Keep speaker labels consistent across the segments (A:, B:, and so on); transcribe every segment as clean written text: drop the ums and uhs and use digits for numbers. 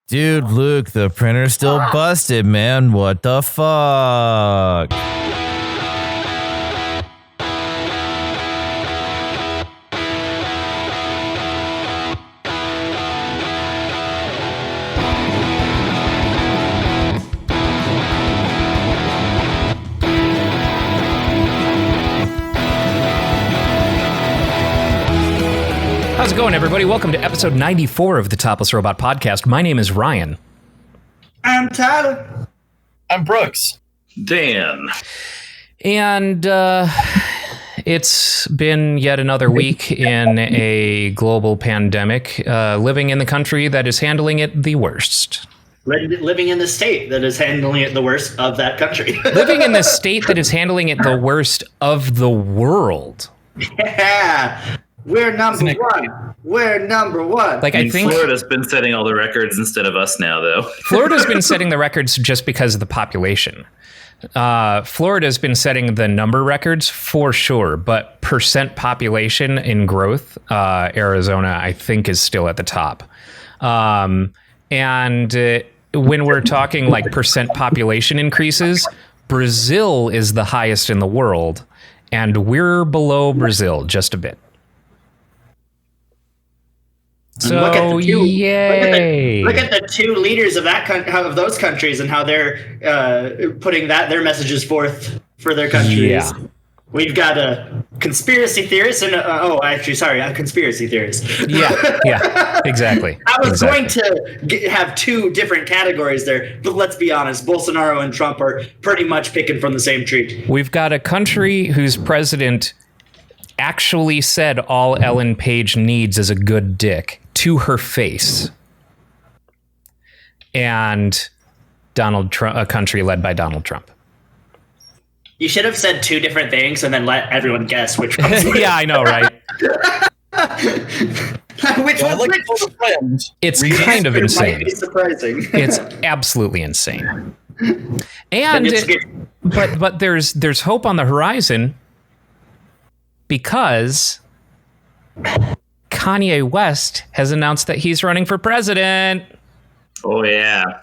A: Dude, Luke, the printer's still busted, man. What the fuck?
B: How's it going, everybody? Welcome to episode 94 of the Topless Robot podcast. My name is Ryan.
C: I'm Tyler.
D: I'm Brooks.
E: Dan.
B: And it's been yet another week in a global pandemic, living in the country that is handling it the worst.
C: Living in the state that is handling it the worst of that country.
B: Living in the state that is handling it the worst of the world.
C: Yeah. We're number one. We're number one.
B: Like, I think
E: Florida's been setting all the records instead of us now, though.
B: Florida's been setting the records just because of the population. Florida's been setting the number records for sure, but percent population in growth, Arizona, I think, is still at the top. When we're talking like percent population increases, Brazil is the highest in the world, and we're below Brazil just a bit. So,
C: look at the two,
B: yay!
C: Look at the two leaders of those countries and how they're putting their messages forth for their countries.
B: Yeah.
C: We've got a conspiracy theorist and a conspiracy theorist.
B: Yeah, exactly.
C: I was going to have two different categories there, but let's be honest, Bolsonaro and Trump are pretty much picking from the same tree.
B: We've got a country whose president actually said all Ellen Page needs is a good dick to her face. And Donald Trump, a country led by Donald Trump.
C: You should have said two different things and then let everyone guess which one's which.
B: Yeah, I know, right?
C: Which one's which?
B: It's kind of insane.
C: Might be surprising.
B: It's absolutely insane. And but there's hope on the horizon because Kanye West has announced that he's running for president.
E: Oh, yeah.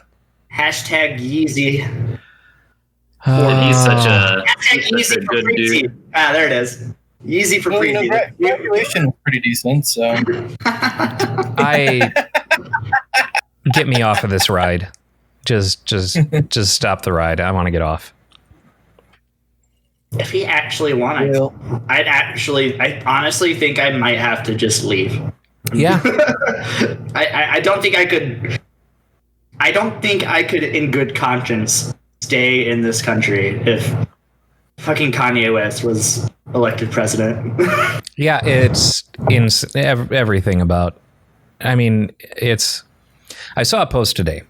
C: Hashtag Yeezy.
E: He's such
C: Yeezy
E: a good dude.
C: Ah, there it is. Yeezy for preezy.
D: Graduation was pretty decent, so.
B: Get me off of this ride. Just stop the ride. I want to get off.
C: If he actually won, I honestly think I might have to just leave.
B: Yeah.
C: I don't think I could. I don't think I could, in good conscience, stay in this country if fucking Kanye West was elected president.
B: Yeah, it's everything about. I mean, I saw a post today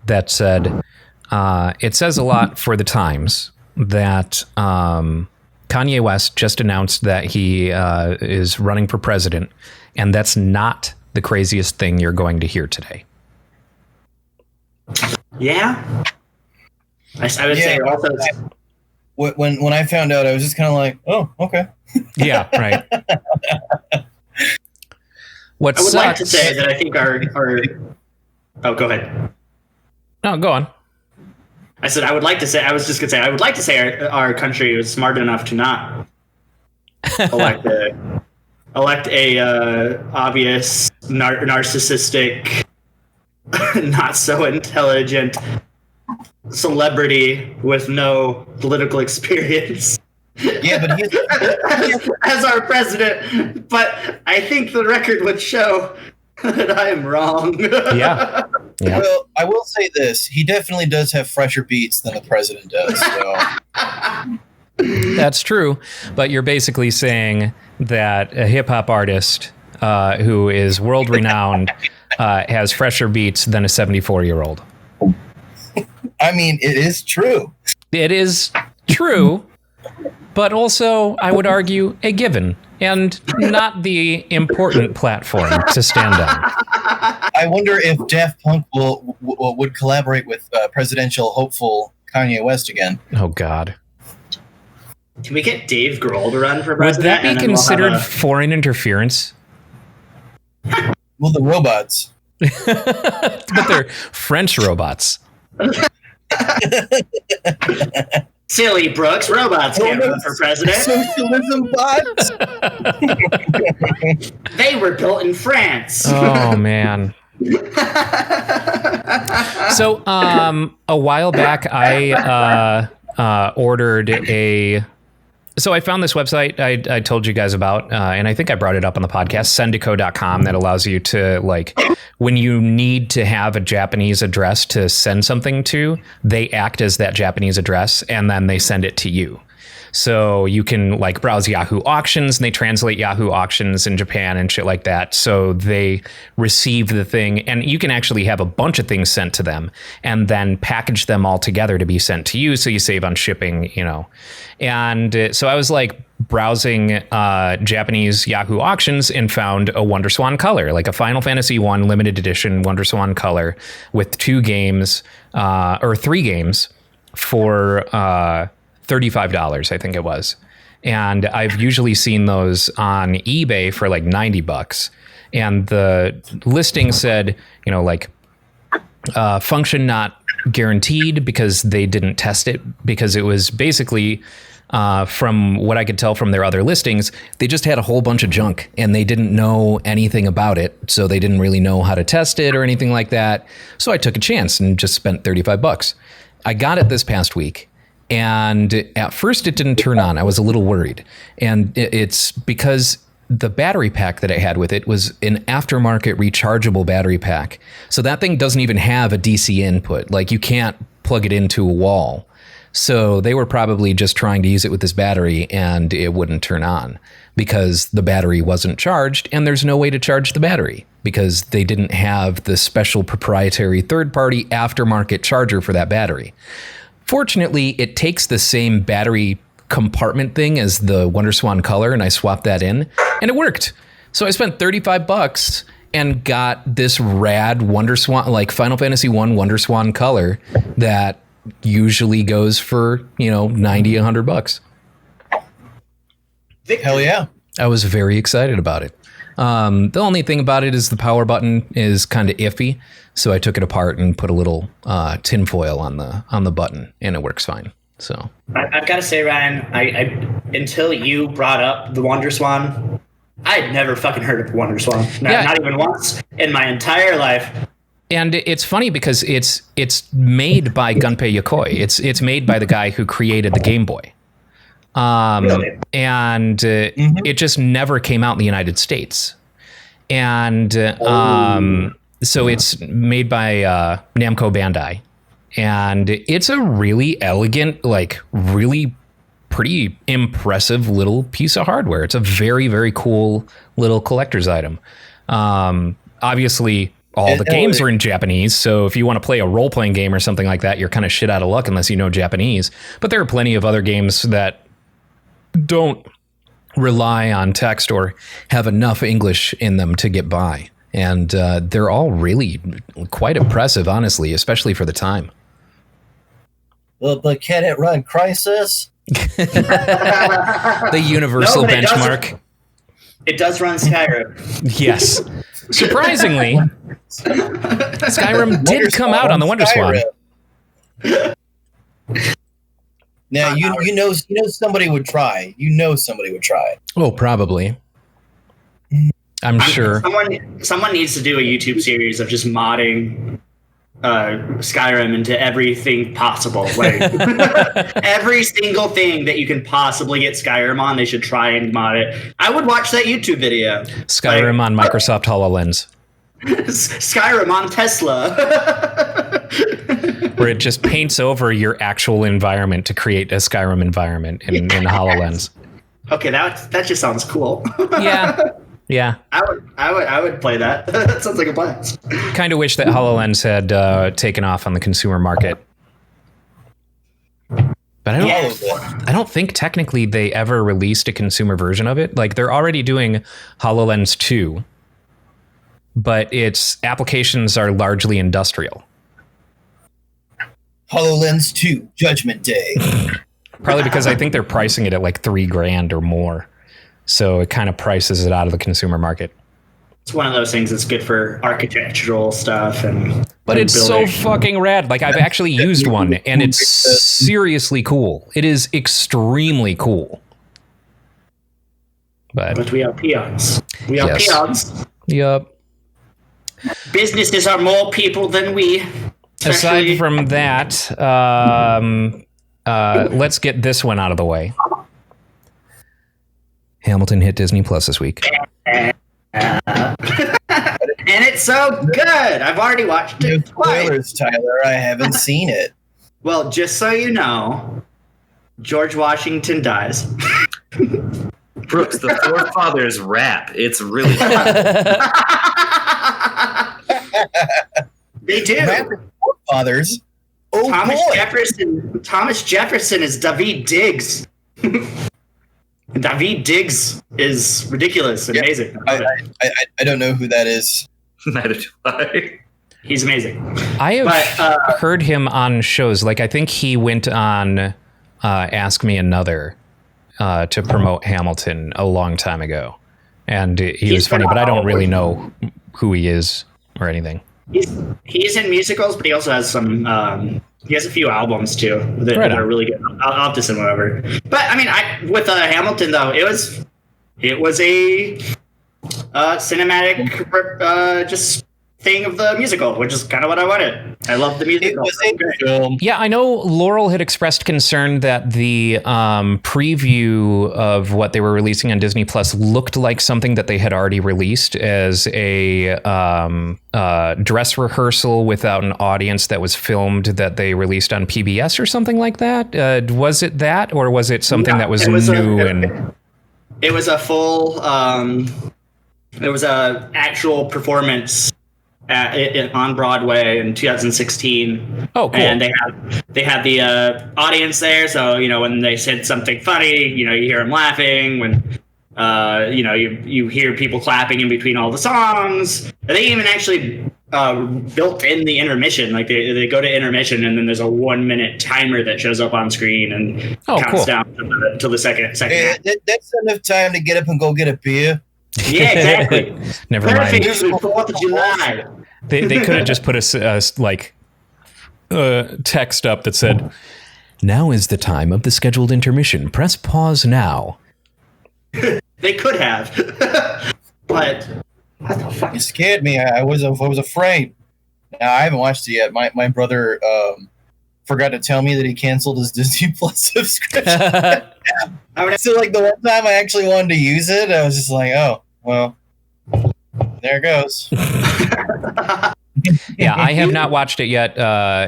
B: that said it says a lot for the Times that Kanye West just announced that he is running for president, and that's not the craziest thing you're going to hear today.
C: Yeah. I would say also.
D: When I found out, I was just kind of like, oh, okay.
B: Yeah, right. What
C: I would
B: sucks,
C: like to say that I think our oh, go ahead.
B: No, go on.
C: I would like to say our country was smart enough to not elect a obvious narcissistic, not so intelligent celebrity with no political experience.
D: Yeah, but he's
C: as our president. But I think the record would show that I am wrong.
B: Yeah.
D: Well, I will say this: he definitely does have fresher beats than the president does. So.
B: That's true, but you're basically saying that a hip hop artist who is world renowned has fresher beats than a 74-year-old.
D: I mean, it is true.
B: It is true, but also, I would argue, a given, and not the important platform to stand on.
D: I wonder if Jazzpunk would collaborate with presidential hopeful Kanye West again.
B: Oh, God.
C: Can we get Dave Grohl to run for
B: Would
C: president?
B: that be considered foreign interference?
D: Well, the robots.
B: But they're French robots.
C: Silly Brooks, robots can't run for president.
D: Socialism bots.
C: They were built in France.
B: Oh man. So a while back I ordered a. So I found this website I told you guys about, and I think I brought it up on the podcast, sendico.com, that allows you to, like, when you need to have a Japanese address to send something to, they act as that Japanese address, and then they send it to you. So you can, like, browse Yahoo auctions, and they translate Yahoo auctions in Japan and shit like that. So they receive the thing, and you can actually have a bunch of things sent to them and then package them all together to be sent to you. So you save on shipping, you know. And so I was like browsing Japanese Yahoo auctions and found a WonderSwan color, like a Final Fantasy I limited edition WonderSwan color with 2 games or 3 games for $35, I think it was. And I've usually seen those on eBay for like $90. And the listing said, you know, like function not guaranteed, because they didn't test it, because it was basically from what I could tell from their other listings, they just had a whole bunch of junk and they didn't know anything about it. So they didn't really know how to test it or anything like that. So I took a chance and just spent $35. I got it this past week. And at first it didn't turn on. I was a little worried. And it's because the battery pack that I had with it was an aftermarket rechargeable battery pack. So that thing doesn't even have a DC input. Like, you can't plug it into a wall. So they were probably just trying to use it with this battery and it wouldn't turn on because the battery wasn't charged, and there's no way to charge the battery because they didn't have the special proprietary third-party aftermarket charger for that battery. Fortunately, it takes the same battery compartment thing as the WonderSwan color, and I swapped that in, and it worked. So I spent $35 and got this rad WonderSwan, like Final Fantasy I WonderSwan color that usually goes for, you know, $90, $100.
D: Hell yeah.
B: I was very excited about it. The only thing about it is the power button is kind of iffy. So I took it apart and put a little tinfoil on the button, and it works fine. So
C: I've got to say, Ryan, I until you brought up the WonderSwan, I had never fucking heard of WonderSwan. Not even once in my entire life.
B: And it's funny because it's made by Gunpei Yokoi. It's made by the guy who created the Game Boy.
C: Really?
B: And it just never came out in the United States. And so it's made by Namco Bandai. And it's a really elegant, like really pretty impressive little piece of hardware. It's a very, very cool little collector's item. Obviously, all the games are in Japanese, so if you want to play a role-playing game or something like that, you're kind of shit out of luck unless you know Japanese. But there are plenty of other games that don't rely on text or have enough English in them to get by. And they're all really quite impressive, honestly, especially for the time.
D: Well, but can it run Crysis?
B: The universal benchmark.
C: It does run Skyrim.
B: Yes. Surprisingly, Skyrim did come out on the WonderSwan.
D: Now you know somebody would try. You know somebody would try.
B: Oh, probably. I'm sure.
C: Someone needs to do a YouTube series of just modding Skyrim into everything possible. Like every single thing that you can possibly get Skyrim on, they should try and mod it. I would watch that YouTube video.
B: Skyrim on Microsoft HoloLens.
C: Skyrim on Tesla.
B: Where it just paints over your actual environment to create a Skyrim environment in HoloLens.
C: Okay, that just sounds cool.
B: Yeah.
C: I would play that. That sounds like a blast.
B: Kind of wish that HoloLens had taken off on the consumer market. But I don't think technically they ever released a consumer version of it. Like, they're already doing HoloLens 2, but its applications are largely industrial.
D: HoloLens 2, Judgment Day.
B: Probably because I think they're pricing it at like $3,000 or more. So it kind of prices it out of the consumer market.
C: it's one of those things that's good for architectural stuff
B: But
C: and
B: it's
C: building.
B: so fucking rad. Like I've actually used one, and it's seriously cool. It is extremely cool.
C: But we are peons. We are
B: Yes.
C: peons.
B: Yep.
C: Businesses are more people than we.
B: Aside from that, let's get this one out of the way. Hamilton hit Disney Plus this week.
C: And it's so good. I've already watched
D: No
C: it twice.
D: spoilers, Tyler. I haven't seen it.
C: Well, just so you know, George Washington dies.
E: Brooks, the Forefathers rap. It's really
C: They do.
D: Fathers. Oh
C: Thomas
D: boy.
C: Jefferson. Thomas Jefferson is David Diggs. David Diggs is ridiculous,
D: Yeah.
C: amazing.
D: I don't know who that is.
E: neither do I.
C: He's amazing.
B: I have
C: But,
B: heard him on shows. Like I think he went on Ask Me Another to promote Hamilton a long time ago, and he was funny. But I don't really know who he is or anything.
C: He's in musicals, but he also has some. He has a few albums too that are really good. I'll have to send one over. But I mean, with Hamilton though, it was a cinematic just thing of the musical, which is kind of what I wanted. I love the musical.
D: It was a film.
B: Yeah, I know Laurel had expressed concern that the preview of what they were releasing on Disney Plus looked like something that they had already released as a dress rehearsal without an audience that was filmed that they released on PBS or something like that. Was it that, or was it something that was new?
C: It was a full. It was a actual performance on Broadway in 2016.
B: Oh, cool.
C: And they had the audience there, so when they said something funny, you hear them laughing. When you hear people clapping in between all the songs. They even actually built in the intermission. Like they go to intermission, and then there's a 1 minute timer that shows up on screen and counts down to the second.
D: That's enough time to get up and go get a beer.
C: Yeah, exactly.
B: Never
C: Perfect
B: mind.
C: for 4th of July.
B: They could have just put a text up that said, "Now is the time of the scheduled intermission. Press pause now."
C: They could have, but what the fuck?
D: It scared me. I was afraid. Now, I haven't watched it yet. My brother forgot to tell me that he canceled his Disney Plus subscription. So like the one time I actually wanted to use it, I was just like, oh, well, there it goes.
B: Yeah, I have not watched it yet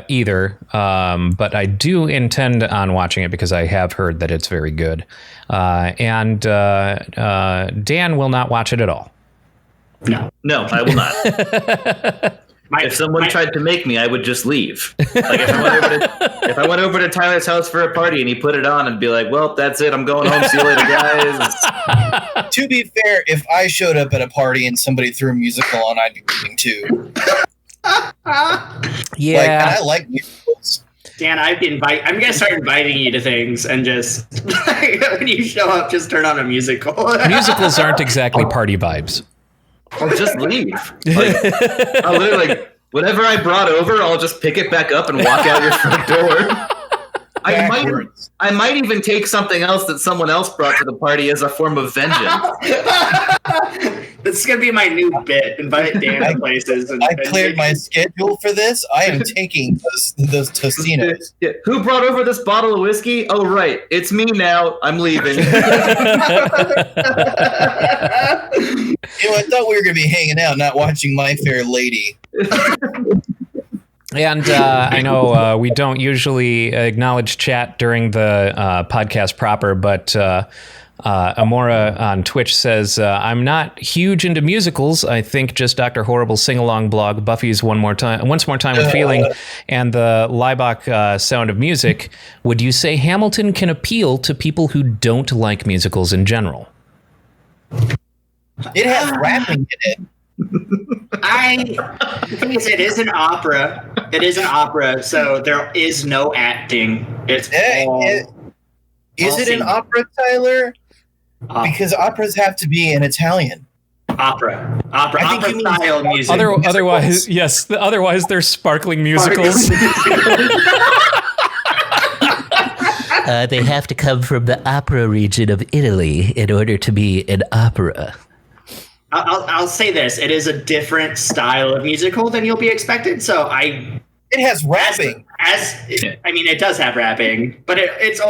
B: either, but I do intend on watching it because I have heard that it's very good. And Dan will not watch it at all.
C: No,
E: I will not. If someone tried to make me, I would just leave. Like if I went over to Tyler's house for a party and he put it on and be like, "Well, that's it. I'm going home. See you later, guys."
D: To be fair, if I showed up at a party and somebody threw a musical on, I'd be leaving too.
B: Yeah,
D: and I like musicals.
C: Dan, I'm gonna start inviting you to things, and just when you show up, just turn on a musical.
B: musicals aren't exactly party vibes.
E: Or just leave. I'll literally whatever I brought over, I'll just pick it back up and walk out your front door. I might even take something else that someone else brought to the party as a form of vengeance.
C: This is gonna be my new bit. Invite Dan to places.
D: I cleared my schedule for this. I am taking those Tostinos.
E: Yeah. Who brought over this bottle of whiskey? Oh, right. It's me now. I'm leaving.
D: I thought we were going to be hanging out, not watching My Fair Lady.
B: And I know we don't usually acknowledge chat during the podcast proper, but Amora on Twitch says, "I'm not huge into musicals. I think just Dr. Horrible's sing-along blog, Buffy's Once More Time with Feeling, and the Leibach Sound of Music. Would you say Hamilton can appeal to people who don't like musicals in general?"
D: It has rapping in it.
C: The thing is, it is an opera. It is an opera, so there is no acting. It's
D: Is it an opera, Tyler? Because operas have to be in Italian.
C: Opera
D: I think you mean
C: style music.
B: Otherwise, yes. Otherwise, they're sparkling musicals.
F: They have to come from the opera region of Italy in order to be an opera.
C: I'll say this: it is a different style of musical than you'll be expected. So
D: it has rapping.
C: It does have rapping, but it's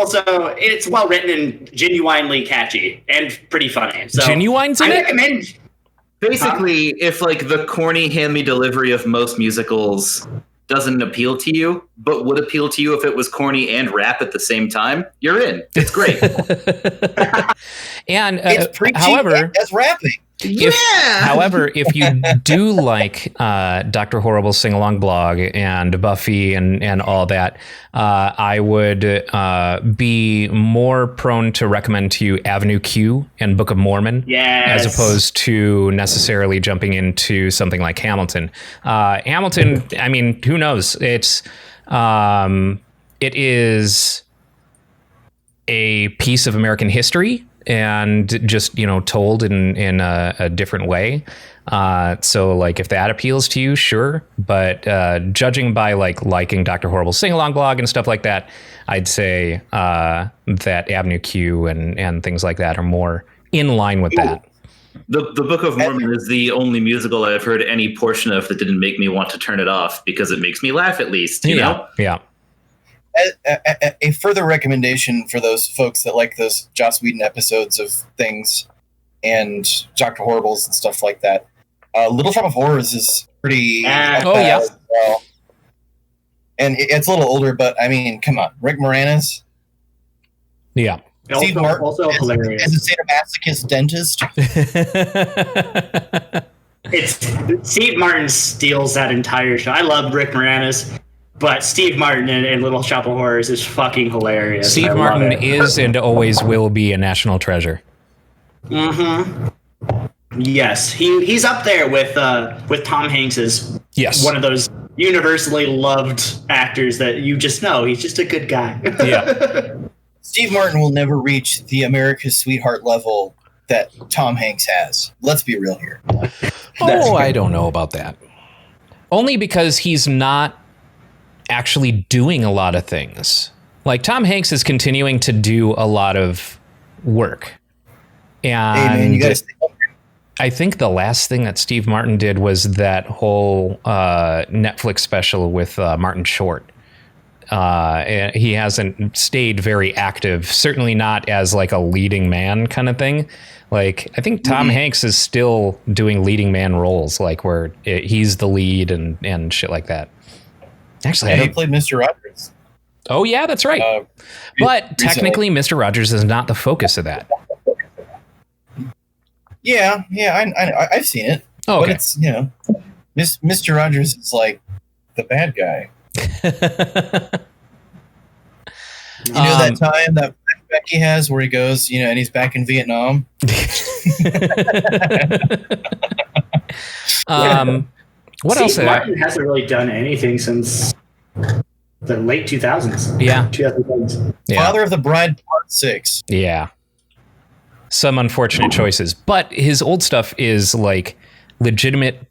C: well written and genuinely catchy and pretty funny. So
B: Genuine's in
C: I
B: it?
C: recommend.
E: Basically, if like the corny hand-me delivery of most musicals doesn't appeal to you, but would appeal to you if it was corny and rap at the same time, you're in. It's great.
B: And
D: It's preachy
B: however,
D: and has rapping.
B: However, if you do like Dr. Horrible's sing-along blog and Buffy and all that, I would be more prone to recommend to you Avenue Q and Book of Mormon,
C: Yes.
B: as opposed to necessarily jumping into something like Hamilton. Hamilton, I mean, who knows? It is a piece of American history, and just, told in a different way. So like if that appeals to you, sure. But judging by liking Dr. Horrible's sing-along blog and stuff like that, I'd say that Avenue Q and things like that are more in line with that.
E: The Book of Mormon is the only musical I've heard any portion of that didn't make me want to turn it off, because it makes me laugh at least, you know?
B: Yeah.
D: A further recommendation for those folks that like those Joss Whedon episodes of things and Dr. Horribles and stuff like that. Little Shop of Horrors is pretty.
B: Yeah.
D: Well. And it's a little older, but I mean, come on, Rick Moranis.
B: Yeah.
D: Steve Martin
C: Also hilarious.
D: as a sadomasochist dentist.
C: Steve Martin steals that entire show. I love Rick Moranis, but Steve Martin in Little Shop of Horrors is fucking hilarious.
B: Steve Martin is and always will be a national treasure.
C: Mm-hmm. Yes, he's up there with Tom Hanks as one of those universally loved actors that you just know he's just a good guy.
B: Yeah.
D: Steve Martin will never reach the America's Sweetheart level that Tom Hanks has. Let's be real here.
B: I don't know about that. Only because he's not actually doing a lot of things. Like Tom Hanks is continuing to do a lot of work. And
D: hey man, you gotta stay up.
B: I think the last thing that Steve Martin did was that whole Netflix special with Martin Short. He hasn't stayed very active, certainly not as like a leading man kind of thing. Like I think Tom Hanks is still doing leading man roles, like where he's the lead and shit like that. Actually,
D: he played Mr. Rogers.
B: Oh yeah, that's right. But technically, Mr. Rogers is not the focus of that.
D: Yeah, I've seen it.
B: Oh, okay.
D: But it's, Mr. Rogers is like the bad guy. That time that Becky has where he goes, and he's back in Vietnam.
B: What else?
C: Martin hasn't really done anything since the late 2000s.
B: Yeah.
C: 2010s.
B: Yeah.
D: Father of the Bride Part 6.
B: Yeah. Some unfortunate choices, but his old stuff is like legitimate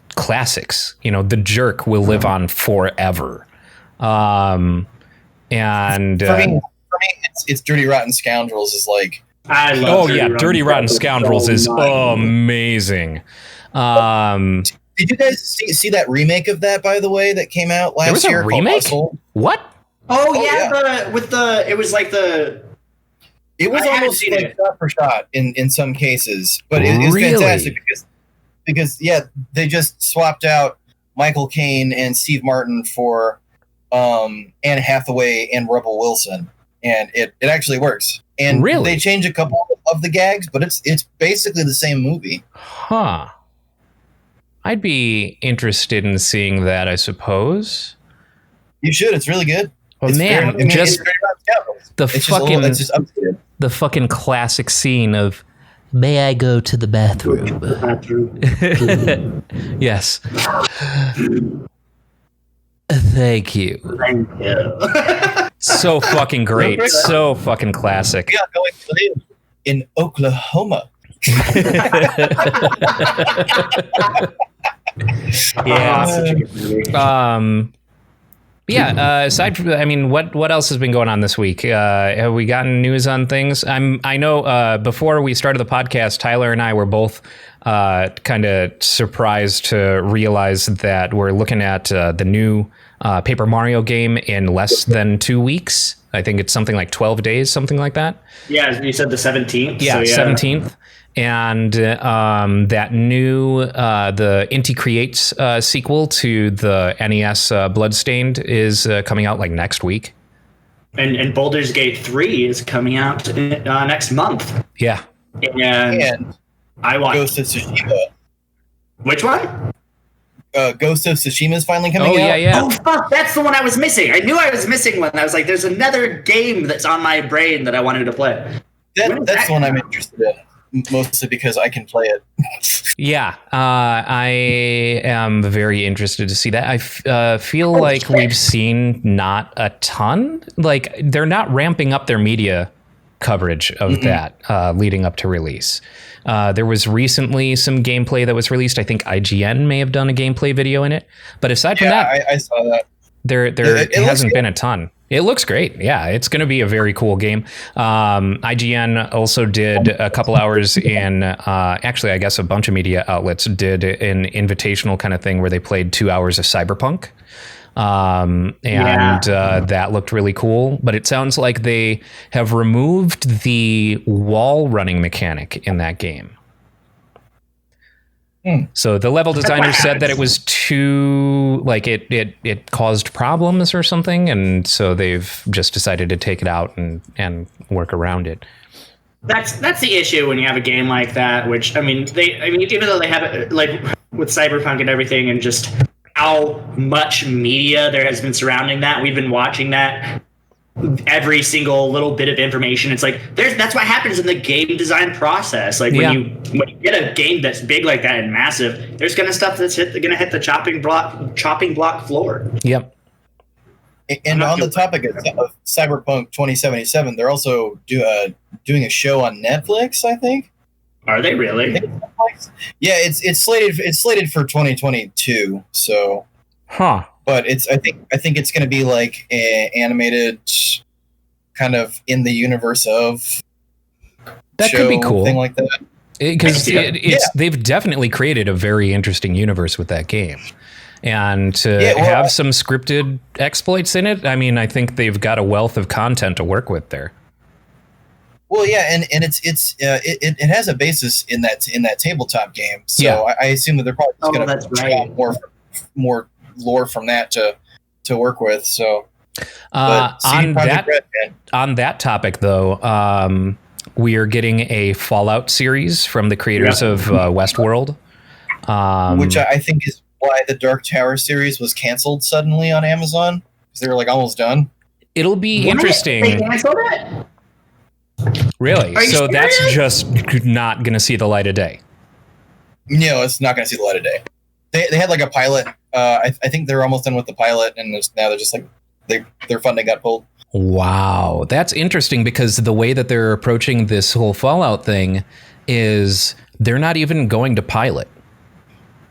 B: classics. The Jerk will live on forever. And
D: for me, it's Dirty Rotten Scoundrels is like.
C: I love
B: Dirty Rotten Scoundrels is amazing.
D: Did you guys see that remake of that, by the way, that came out last year?
B: There was a remake? What?
C: It was like the.
D: It was almost like shot for shot in some cases, but it was fantastic because they just swapped out Michael Caine and Steve Martin for Anne Hathaway and Rebel Wilson, and it actually works. And they change a couple of the gags, but it's basically the same movie.
B: Huh. I'd be interested in seeing that, I suppose.
D: You should. It's really good.
B: Oh
D: it's
B: man,
D: it's
F: the fucking classic scene of "May I go to the bathroom?"
B: Yes.
F: Thank you.
C: Thank you.
B: So fucking great. So fucking classic.
D: We are going to live in Oklahoma.
B: Yeah.
C: Such a good movie.
B: Aside from, I mean, what else has been going on this week? Have we gotten news on things? I know before we started the podcast, Tyler and I were both kind of surprised to realize that we're looking at the new Paper Mario game in less than 2 weeks. I think it's something like 12 days, something like that.
C: Yeah, you said the 17th.
B: Yeah,
C: so
B: 17th. And that new the Inti Creates sequel to the NES Bloodstained is coming out like next week.
C: And Baldur's Gate 3 is coming out next month.
B: Yeah.
C: And I want
D: Ghost of Tsushima.
C: Which one?
D: Ghost of Tsushima is finally coming out.
B: Yeah.
C: Oh fuck, that's the one I was missing. I knew I was missing one. I was like, there's another game that's on my brain that I wanted to play.
D: That's the one I'm interested in, mostly because I can play it.
B: Yeah, I am very interested to see that. I feel like we've seen not a ton. Like, they're not ramping up their media coverage of that leading up to release. There was recently some gameplay that was released. I think IGN may have done a gameplay video in it. But aside from that,
D: I saw that.
B: There
D: it
B: hasn't
D: looks
B: been a ton. It looks great. Yeah, it's going to be a very cool game. IGN also did a couple hours in, actually, I guess a bunch of media outlets did an invitational kind of thing where they played 2 hours of Cyberpunk. That looked really cool. But it sounds like they have removed the wall running mechanic in that game. So the level designer said that it was too, like, it caused problems or something, and so they've just decided to take it out and work around it.
C: That's the issue when you have a game like that. Which even though they have it like with Cyberpunk and everything, and just how much media there has been surrounding that, we've been watching that. Every single little bit of information. It's like that's what happens in the game design process. Like when you get a game that's big like that and massive, there's gonna stuff that's gonna hit the chopping block floor.
B: Yep.
D: And on the topic of Cyberpunk 2077, they're also doing a show on Netflix, I think.
C: Are they really?
D: Yeah, it's slated for 2022. So.
B: Huh.
D: But I think it's going to be like animated, kind of in the universe of.
B: That could be cool.
D: Thing like that.
B: Because they've definitely created a very interesting universe with that game. And to have some scripted exploits in it, I mean, I think they've got a wealth of content to work with there.
D: Well, yeah, and it has a basis in that tabletop game. So I assume that they're probably just going to try more lore from that to work with. So
B: on that topic, though, we are getting a Fallout series from the creators of Westworld,
D: which I think is why the Dark Tower series was canceled suddenly on Amazon, because they were like almost done.
B: It'll be interesting.
C: They canceled it?
B: Really? So that's just not going to see the light of day.
D: No, it's not going to see the light of day. They had like a pilot. I think they're almost done with the pilot, and now they're just like their funding got pulled.
B: Wow, that's interesting, because the way that they're approaching this whole Fallout thing is they're not even going to pilot.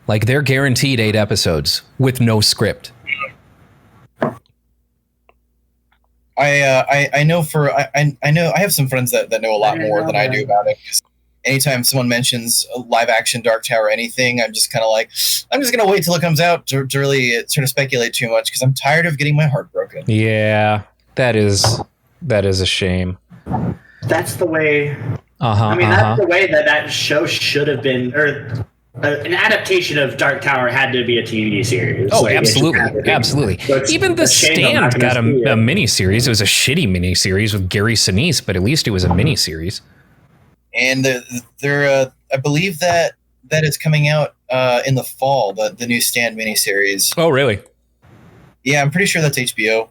B: Like, they're guaranteed 8 episodes with no script.
D: I know I have some friends that know a lot more than I do about it. Anytime someone mentions a live action Dark Tower or anything, I'm just kind of like, I'm just going to wait till it comes out to really sort of speculate too much, because I'm tired of getting my heart broken.
B: Yeah, that is a shame.
C: That's the way. That's the way that show should have been, or an adaptation of Dark Tower had to be a TV series.
B: Oh, absolutely. So even The Stand got a mini series. It was a shitty mini series with Gary Sinise, but at least it was a mini series.
D: And I believe that is coming out in the fall. The new Stand miniseries.
B: Oh, really?
D: Yeah, I'm pretty sure that's HBO.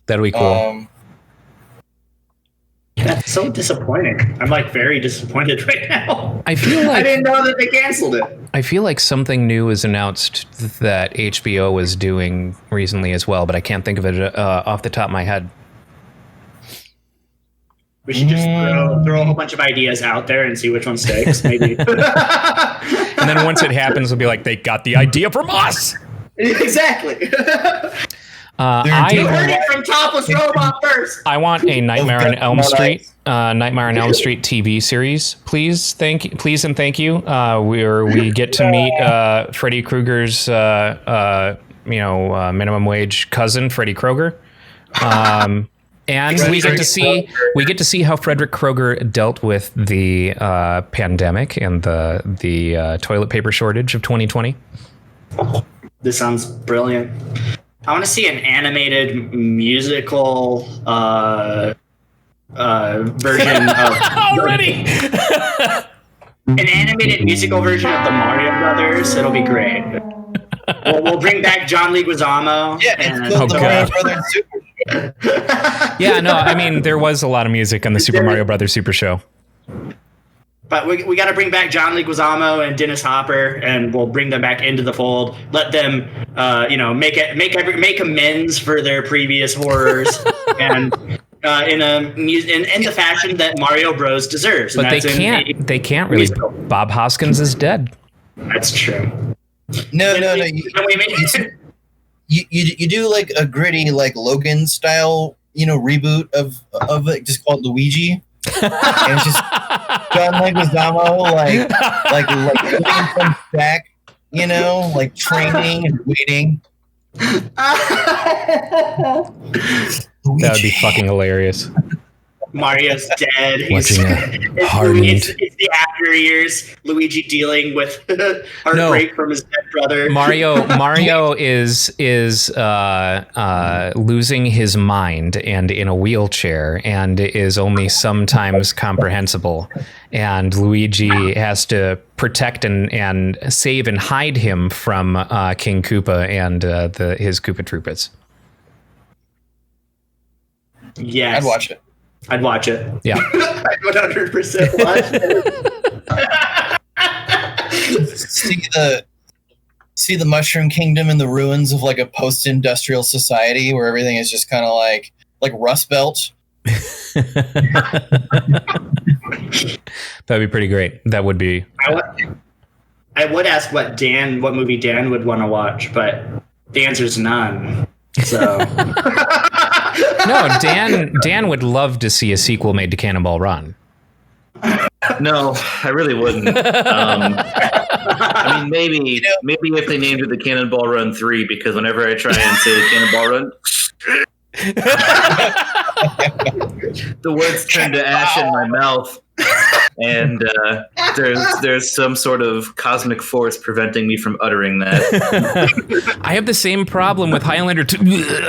B: That'll be cool.
C: That's so disappointing. I'm like very disappointed right now.
B: I feel like
C: I didn't know that they canceled it.
B: I feel like something new was announced that HBO was doing recently as well, but I can't think of it off the top of my head.
C: We should just throw a whole bunch of ideas out there and see which one sticks. Maybe.
B: And then once it happens, we'll be like, they got the idea from us.
C: Exactly. You
B: I
C: heard it from Topless Robot first.
B: I want a Nightmare on Elm Street, TV series, please. Thank you. Where we get to meet Freddy Krueger's, minimum wage cousin, Freddy Krueger. And we get to see how Frederick Kroeger dealt with the pandemic and the toilet paper shortage of 2020.
C: This sounds brilliant. I want to see an animated musical version of
B: already.
C: An animated musical version of the Mario Brothers. It'll be great. We'll bring back John Leguizamo.
D: Yeah, it's called the Mario Brothers Super Show.
B: Yeah, no, I mean, there was a lot of music on the Super Mario Brothers Super Show.
C: But we got to bring back John Leguizamo and Dennis Hopper, and we'll bring them back into the fold. Let them, make amends for their previous horrors, and in the fashion that Mario Bros deserves.
B: But they can't really. Bob Hoskins is dead.
C: That's true.
D: No. You do like a gritty, like Logan style, reboot of it, just called Luigi. And it's just John Leguizamo, like from back, like training and waiting.
B: That would be fucking hilarious.
C: Mario's dead.
B: Watching
C: it's the after years. Luigi dealing with heartbreak from his dead brother.
B: Mario is losing his mind and in a wheelchair and is only sometimes comprehensible. And Luigi has to protect and save and hide him from King Koopa and his Koopa Troopas.
C: Yes, I'd watch it.
B: Yeah.
C: I'd 100% watch
D: it. See the Mushroom Kingdom in the ruins of like a post-industrial society where everything is just kind of like Rust Belt.
B: That'd be pretty great. That would be.
C: I would ask what movie Dan would want to watch, but the answer is none. So.
B: No, Dan would love to see a sequel made to Cannonball Run.
E: No, I really wouldn't. I mean, maybe if they named it the Cannonball Run 3, because whenever I try and say the Cannonball Run, the words turn to ash in my mouth, and there's some sort of cosmic force preventing me from uttering that.
B: I have the same problem with Highlander 2.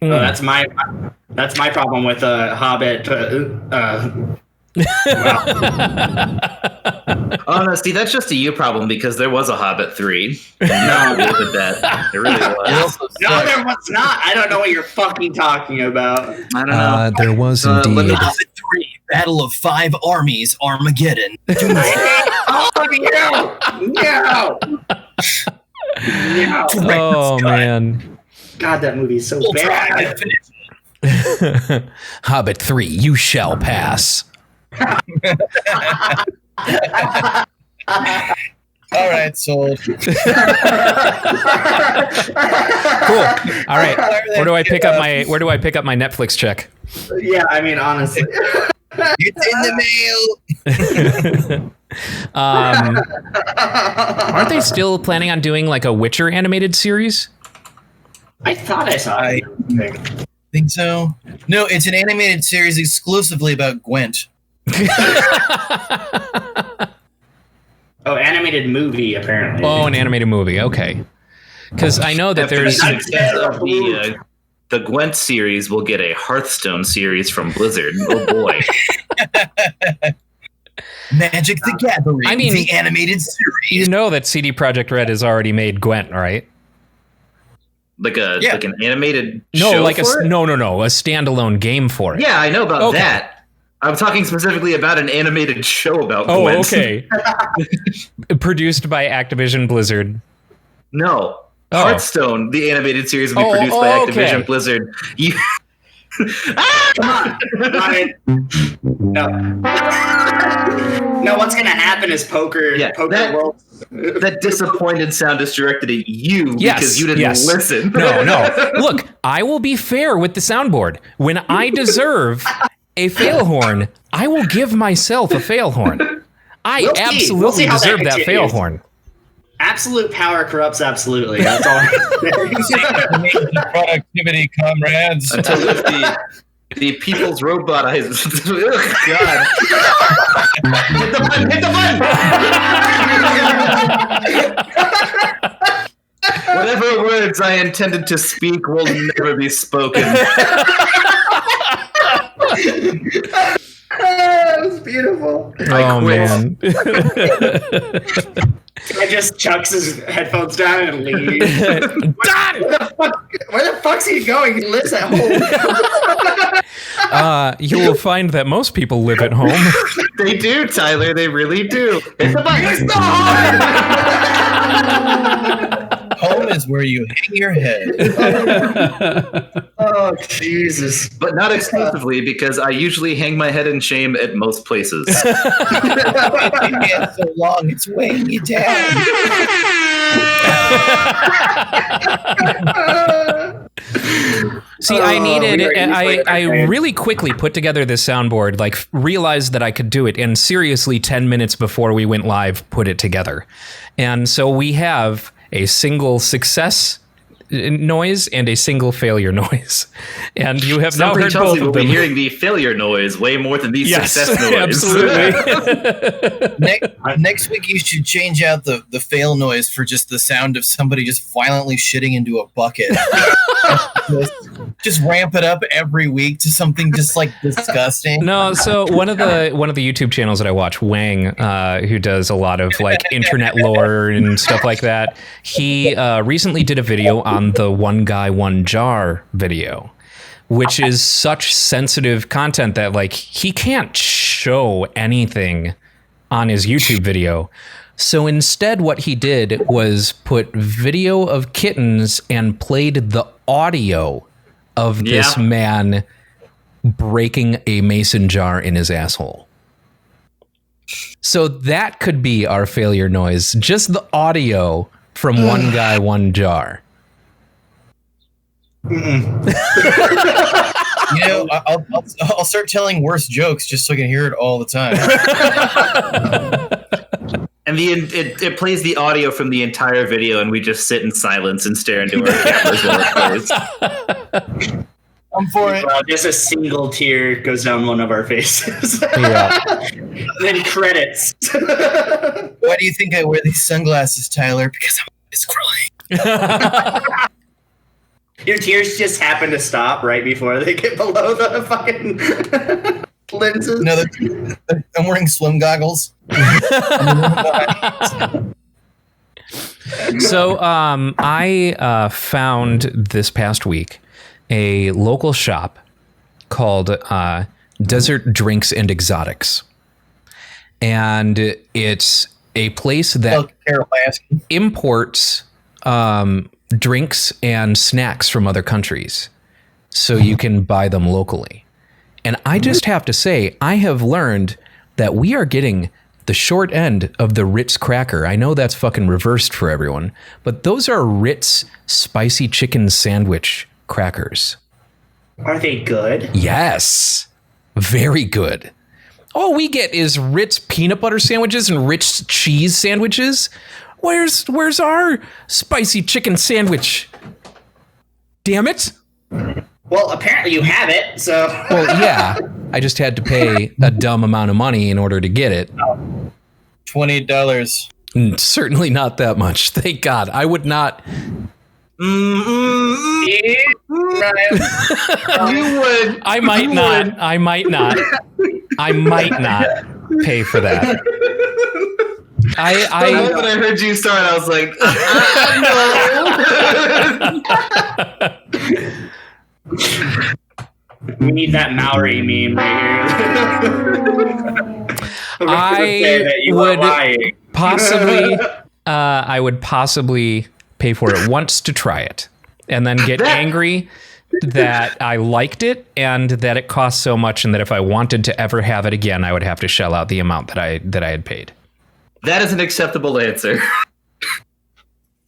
C: That's my problem with Hobbit.
E: Oh no, see, that's just a you problem because there was a Hobbit 3. No, with that, it really was.
C: No, there was not. I don't know what you're fucking talking about.
E: I don't know.
B: There was indeed.
D: Hobbit 3, Battle of 5 Armies, Armageddon.
C: Oh no!
B: Oh man.
C: God, that movie is so bad.
B: Hobbit 3, you shall pass.
D: All right, sold.
B: Cool. All right. Where do I pick up my Netflix check?
C: Yeah, I mean, honestly.
D: It's in the mail.
B: Aren't they still planning on doing like a Witcher animated series?
C: I thought I saw it.
D: I think so. No, it's an animated series exclusively about Gwent.
C: Oh, animated movie, apparently.
B: Oh, an animated movie. Okay. Because I know that there's...
E: The Gwent series will get a Hearthstone series from Blizzard. Oh, boy.
D: Magic the Gathering,
B: I mean,
D: the animated series.
B: You know that CD Projekt Red has already made Gwent, right?
E: Like an animated
B: no,
E: show
B: like
E: for it?
B: No, a standalone game for it.
E: Yeah, I know about
B: Okay.
E: that. I'm talking specifically about an animated show about
B: Oh,
E: Gwent.
B: okay. Produced by Activision Blizzard.
E: No.
B: Oh.
E: Hearthstone, the animated series, will be produced by Activision Blizzard.
C: Come on. Ryan. No. No, what's gonna happen is poker world.
E: That disappointed sound is directed at you because you didn't listen.
B: No. Look, I will be fair with the soundboard. When I deserve a fail horn, I will give myself a fail horn. I absolutely deserve that fail horn.
C: Absolute power corrupts absolutely. That's all.
D: Productivity, comrades.
E: Until the people's robot eyes. Oh, God. Hit the button! Whatever words I intended to speak will never be spoken.
C: That was beautiful.
B: Oh, man.
C: I just chucks his headphones down and leaves. Where the fuck's he going? He lives at home.
B: You will find that most people live at home.
E: They do, Tyler. They really do. It's the button. It's the
D: Home is where you hang your head.
C: Oh, Jesus.
E: But not exclusively, because I usually hang my head in shame at most places.
D: It's so long, it's weighing you down.
B: See, I really quickly put together this soundboard, like realized that I could do it, and seriously 10 minutes before we went live, put it together. And so we have a single success noise and a single failure noise. And you have now heard both of them.
E: We'll be hearing the failure noise way more than the success noise.
B: Absolutely.
D: Next week, you should change out the fail noise for just the sound of somebody just violently shitting into a bucket. Just ramp it up every week to something just like disgusting.
B: No, so one of the YouTube channels that I watch, Wang, who does a lot of like internet lore and stuff like that, he recently did a video on the one guy, one jar video, which is such sensitive content that like he can't show anything on his YouTube video. So instead what he did was put video of kittens and played the audio of this man breaking a mason jar in his asshole. So that could be our failure noise, just the audio from one guy, one jar.
D: I'll start telling worse jokes just so I can hear it all the time.
E: And it plays the audio from the entire video, and we just sit in silence and stare into our cameras while it plays.
D: I'm for it.
C: Just a single tear goes down one of our faces.
B: Yeah.
C: Then credits.
D: Why do you think I wear these sunglasses, Tyler? Because I'm always crying.
C: Your tears just happen to stop right before they get below the fucking lenses.
D: No, I'm wearing swim goggles.
B: So I found this past week a local shop called Desert Drinks and Exotics. And it's a place that imports drinks and snacks from other countries so you can buy them locally. And I just have to say, I have learned that we are getting the short end of the Ritz cracker. I know that's fucking reversed for everyone, but those are Ritz spicy chicken sandwich crackers.
C: Are they good?
B: Yes. Very good. All we get is Ritz peanut butter sandwiches and Ritz cheese sandwiches. Where's our spicy chicken sandwich? Damn it.
C: Well, apparently you have it, so.
B: Well, yeah. I just had to pay a dumb amount of money in order to get it.
D: $28.
B: Certainly not that much. Thank God. I would not.
E: You would.
B: I might not pay for that.
E: The moment I heard you start, I was like,
C: no. We need that Maori meme right
B: here. I would possibly pay for it once to try it. and then get angry that I liked it and that it cost so much, and that if I wanted to ever have it again, I would have to shell out the amount that I had paid.
E: That is an acceptable answer.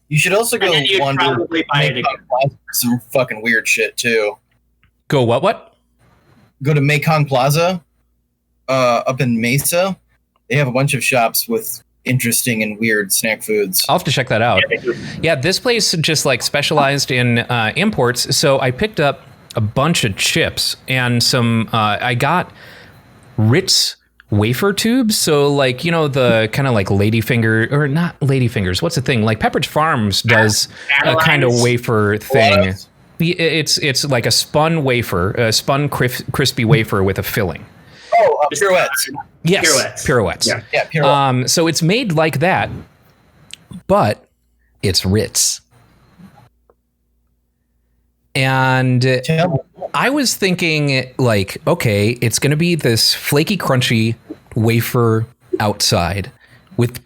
D: You should also go
C: And then you'd
D: wander
C: probably buy it again.
D: some fucking weird shit too.
B: Go what?
D: Go to Mekong Plaza, up in Mesa. They have a bunch of shops with interesting and weird snack foods.
B: I'll have to check that out. Yeah, this place just like specialized in imports. So I picked up a bunch of chips and some. I got Ritz wafer tubes. So like, you know, the kind of like ladyfinger, or not ladyfingers. What's the thing? Like Pepperidge Farms does a kind of wafer thing. It's like a spun wafer, a spun crispy wafer with a filling.
D: Oh, pirouettes.
B: Yes, pirouettes.
D: Yeah, pirouettes.
B: So it's made like that, but it's Ritz. And I was thinking, like, okay, it's going to be this flaky, crunchy wafer outside with,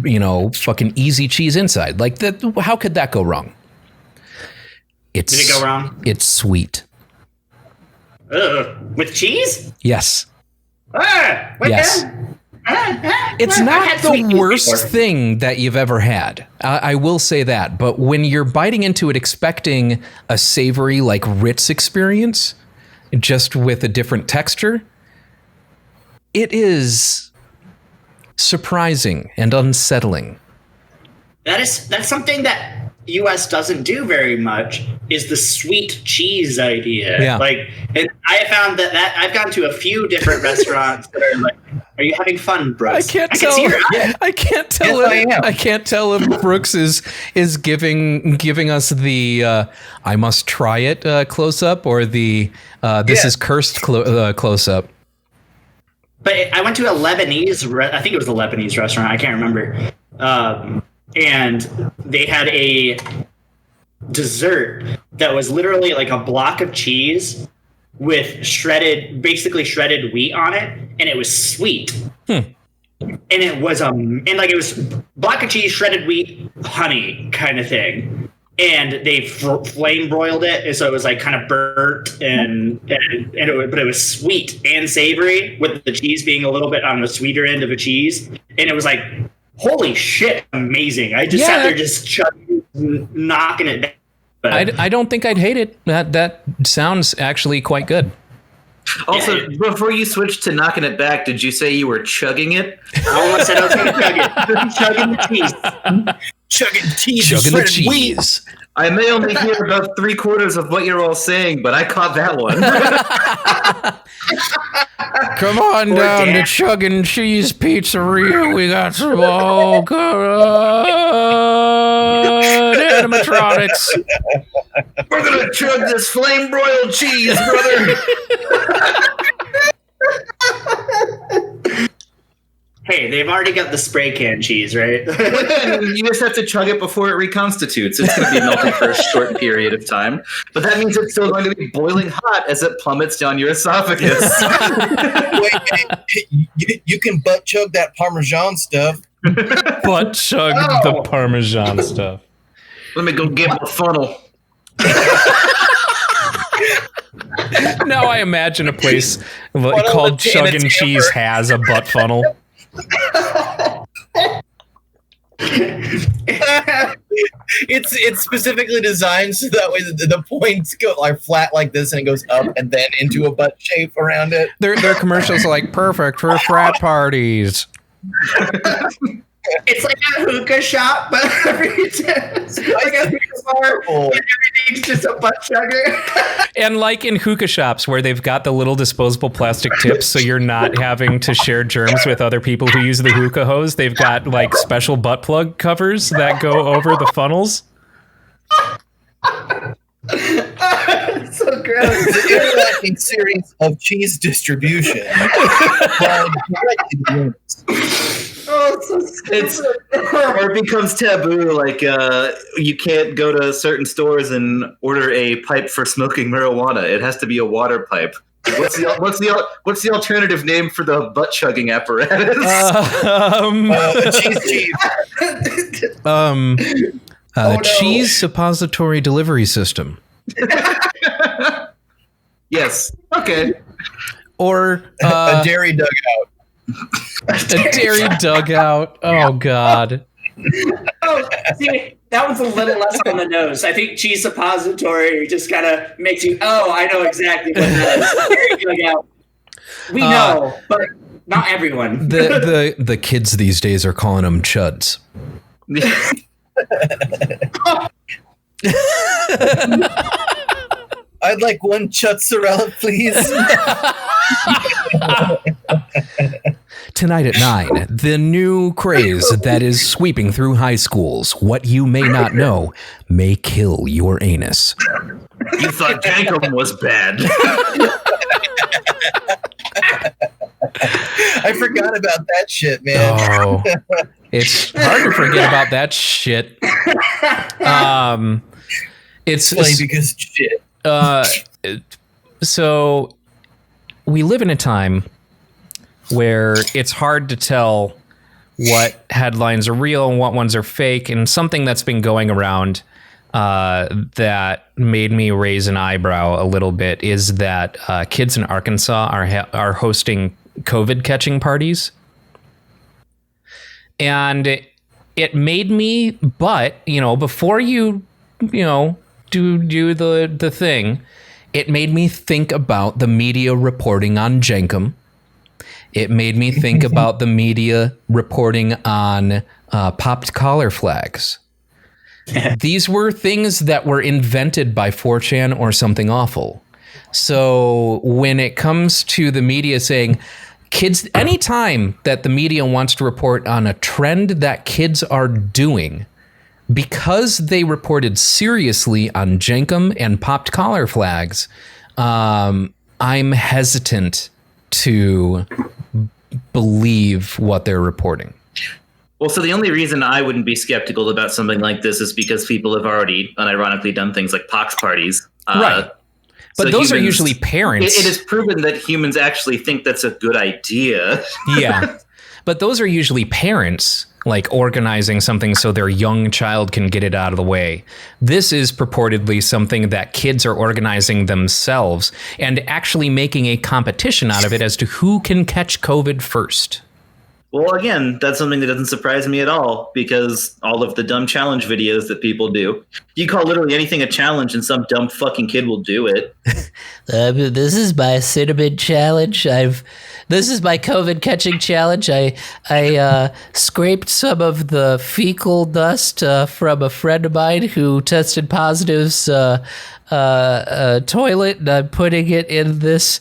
B: you know, fucking easy cheese inside. Like, how could that go wrong?
C: Did it go wrong?
B: It's sweet.
C: With cheese?
B: Yes.
C: Yes.
B: It's not the worst thing that you've ever had. I will say that. But when you're biting into it expecting a savory, like Ritz experience, just with a different texture, it is surprising and unsettling.
C: That's something that US doesn't do very much, is the sweet cheese idea.
B: Yeah.
C: Like, and I have found that I've gone to a few different restaurants that are like, are you having fun, Brooks?
B: I can't tell.
C: Can see your eyes.
B: I can't tell.
D: Yes, I am.
B: I can't tell if Brooks is giving us the I must try it close up, or the this is cursed close up.
C: But I went to a Lebanese, I think it was a Lebanese restaurant. I can't remember. And they had a dessert that was literally like a block of cheese with basically shredded wheat on it, and it was sweet. And it was it was block of cheese, shredded wheat, honey kind of thing. And they flame broiled it, and so it was like kind of burnt but it was sweet and savory, with the cheese being a little bit on the sweeter end of a cheese. And it was like, holy shit, amazing. I just sat there just chugging, knocking it down.
B: I don't think I'd hate it. That sounds actually quite good.
E: Also, before you switched to knocking it back, did you say you were chugging it?
C: I almost said I was going to chug it. Chugging the cheese.
D: Chugging cheese.
B: Chugging the cheese.
E: I may only hear about 3/4 of what you're all saying, but I caught that one.
B: Come on down to Chugging Cheese Pizzeria. We got some all good animatronics.
E: We're going to chug this flame broiled cheese, brother.
C: Hey, they've already got the spray can cheese, right?
E: You just have to chug it before it reconstitutes. It's going to be melting for a short period of time. But that means it's still going to be boiling hot as it plummets down your esophagus.
D: Wait, you can butt chug that Parmesan stuff.
B: Butt chug the Parmesan stuff.
E: Let me go get my funnel.
B: Now I imagine a place called Chuggin' Cheese has a butt funnel.
D: It's specifically designed so that way the points go like flat like this, and it goes up and then into a butt shape around it.
B: Their commercials are like perfect for frat parties.
C: It's like a hookah shop, but it's like a hookah bar, and everything's just a butt chugger.
B: And like in hookah shops where they've got the little disposable plastic tips, so you're not having to share germs with other people who use the hookah hose, they've got like special butt plug covers that go over the funnels.
C: So gross.
D: It's an interlocking series of cheese distribution.
C: Oh, it's so stupid.
E: Or it becomes taboo, like you can't go to certain stores and order a pipe for smoking marijuana. It has to be a water pipe. What's the alternative name for the butt chugging apparatus?
D: Cheese.
B: Cheese suppository delivery system.
E: Yes. Okay.
B: Or
D: a dairy dugout.
B: a dairy dugout. Oh, God.
C: Oh, see, that was a little less on the nose. I think cheese suppository just kind of makes you, I know exactly what that is. Dairy dugout. We know, but not everyone.
B: The kids these days are calling them chuds.
D: I'd like one chutzarella, please.
B: Tonight at 9, the new craze that is sweeping through high schools. What you may not know may kill your anus.
E: You thought Jankum was bad.
D: I forgot about that shit, man.
B: Oh, it's hard to forget about that shit. It's
D: funny because shit.
B: So we live in a time where it's hard to tell what headlines are real and what ones are fake. And something that's been going around that made me raise an eyebrow a little bit is that kids in Arkansas are hosting COVID catching parties. And it made me, but, before you do the thing, it made me think about the media reporting on Jankum. It made me think about the media reporting on popped collar flags. These were things that were invented by 4chan or something awful. So when it comes to the media saying, kids, anytime that the media wants to report on a trend that kids are doing, because they reported seriously on Jankum and popped collar flags, I'm hesitant to believe what they're reporting.
E: Well, so the only reason I wouldn't be skeptical about something like this is because people have already unironically done things like pox parties.
B: Right. But
E: so
B: those are
E: humans,
B: usually parents.
E: It is proven that humans actually think that's a good idea.
B: Yeah. But those are usually parents, like organizing something so their young child can get it out of the way. This is purportedly something that kids are organizing themselves and actually making a competition out of it as to who can catch COVID first.
E: Well, again, that's something that doesn't surprise me at all, because all of the dumb challenge videos that people do, you call literally anything a challenge and some dumb fucking kid will do it.
F: This is my cinnamon challenge. This is my COVID catching challenge. I scraped some of the fecal dust from a friend of mine who tested positive's toilet, and I'm putting it in this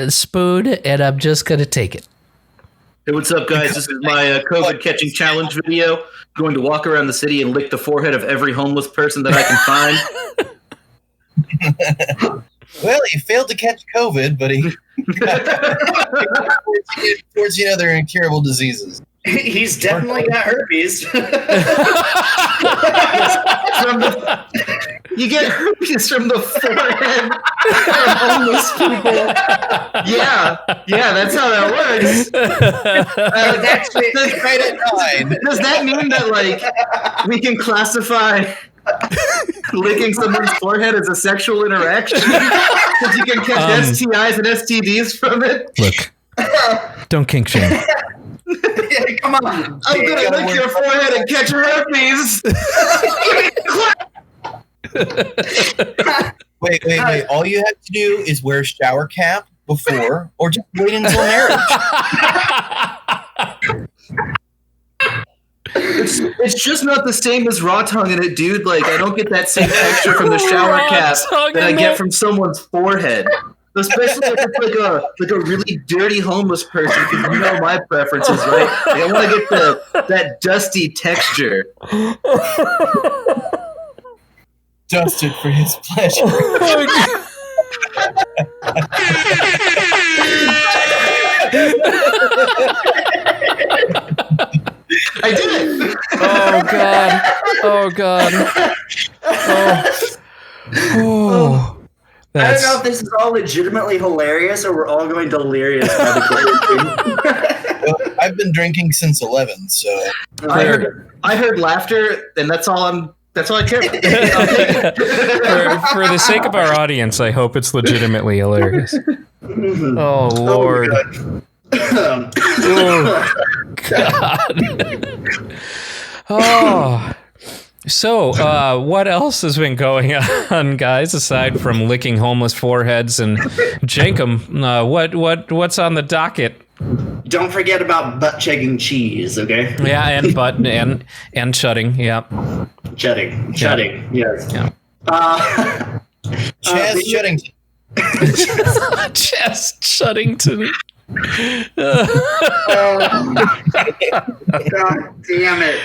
F: spoon, and I'm just gonna take it.
E: Hey, what's up, guys? This is my COVID catching challenge video. I'm going to walk around the city and lick the forehead of every homeless person that I can find.
D: Well, he failed to catch COVID, but he towards other incurable diseases.
C: He's definitely got herpes.
E: You get herpes from the forehead of homeless people. Yeah, that's how that works.
D: That's right at 9.
E: Does that mean that, like, we can classify licking someone's forehead as a sexual interaction? Because you can catch STIs and STDs from it?
B: Look, don't kink shame.
C: Yeah, come on.
E: I'm going to lick your forehead and catch herpes.
D: Wait. All you have to do is wear a shower cap before, or just wait until marriage.
E: It's just not the same as raw tongue in it, dude. Like, I don't get that same texture from the shower cap that I get from someone's forehead. Especially if it's like a really dirty homeless person, because you know my preferences, right? Like, I want to get that dusty texture.
D: Dusted for his pleasure.
E: I did it.
B: Oh God. Oh.
C: I don't know if this is all legitimately hilarious or we're all going delirious by the
D: I've been drinking since 11, so
E: I heard laughter, and that's all I care about.
B: For the sake of our audience, I hope it's legitimately hilarious. Oh Lord. Oh God. Oh. So, what else has been going on, guys? Aside from licking homeless foreheads and Jankum, what's on the docket?
C: Don't forget about butt-chugging cheese, okay?
B: Yeah, and butt and chudding. Yeah,
C: Chudding, yes.
B: Yeah.
D: Chaz Chuddington.
B: Chaz Chuddington.
C: God damn it.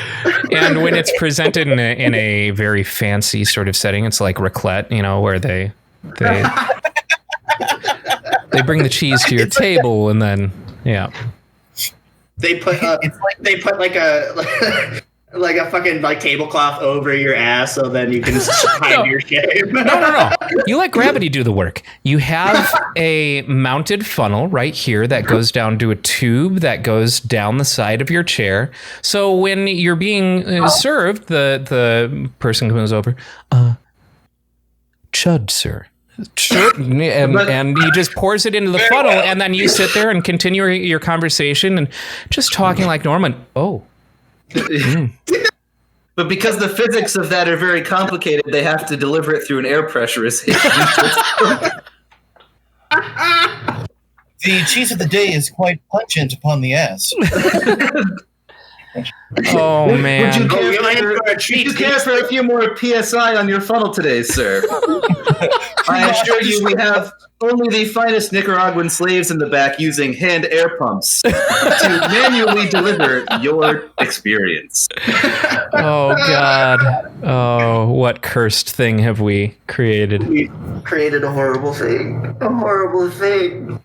B: And when it's presented in a very fancy sort of setting, it's like raclette, where they bring the cheese to your table, and then
C: they put like a like a fucking tablecloth over your ass, so then you can hide your shame.
B: No. You let gravity do the work. You have a mounted funnel right here that goes down to a tube that goes down the side of your chair. So when you're being served, the person comes over, CHUD, sir. And he just pours it into the funnel, and then you sit there and continue your conversation and just talking like Norman. Oh.
E: But because the physics of that are very complicated, they have to deliver it through an air pressurization.
D: The cheese of the day is quite pungent upon the ass.
B: Oh man!
E: Would you care for a few more PSI on your funnel today, sir? I assure you, we have only the finest Nicaraguan slaves in the back using hand air pumps to manually deliver your experience.
B: Oh God! Oh, what cursed thing have we created?
C: We created a horrible thing. A horrible thing.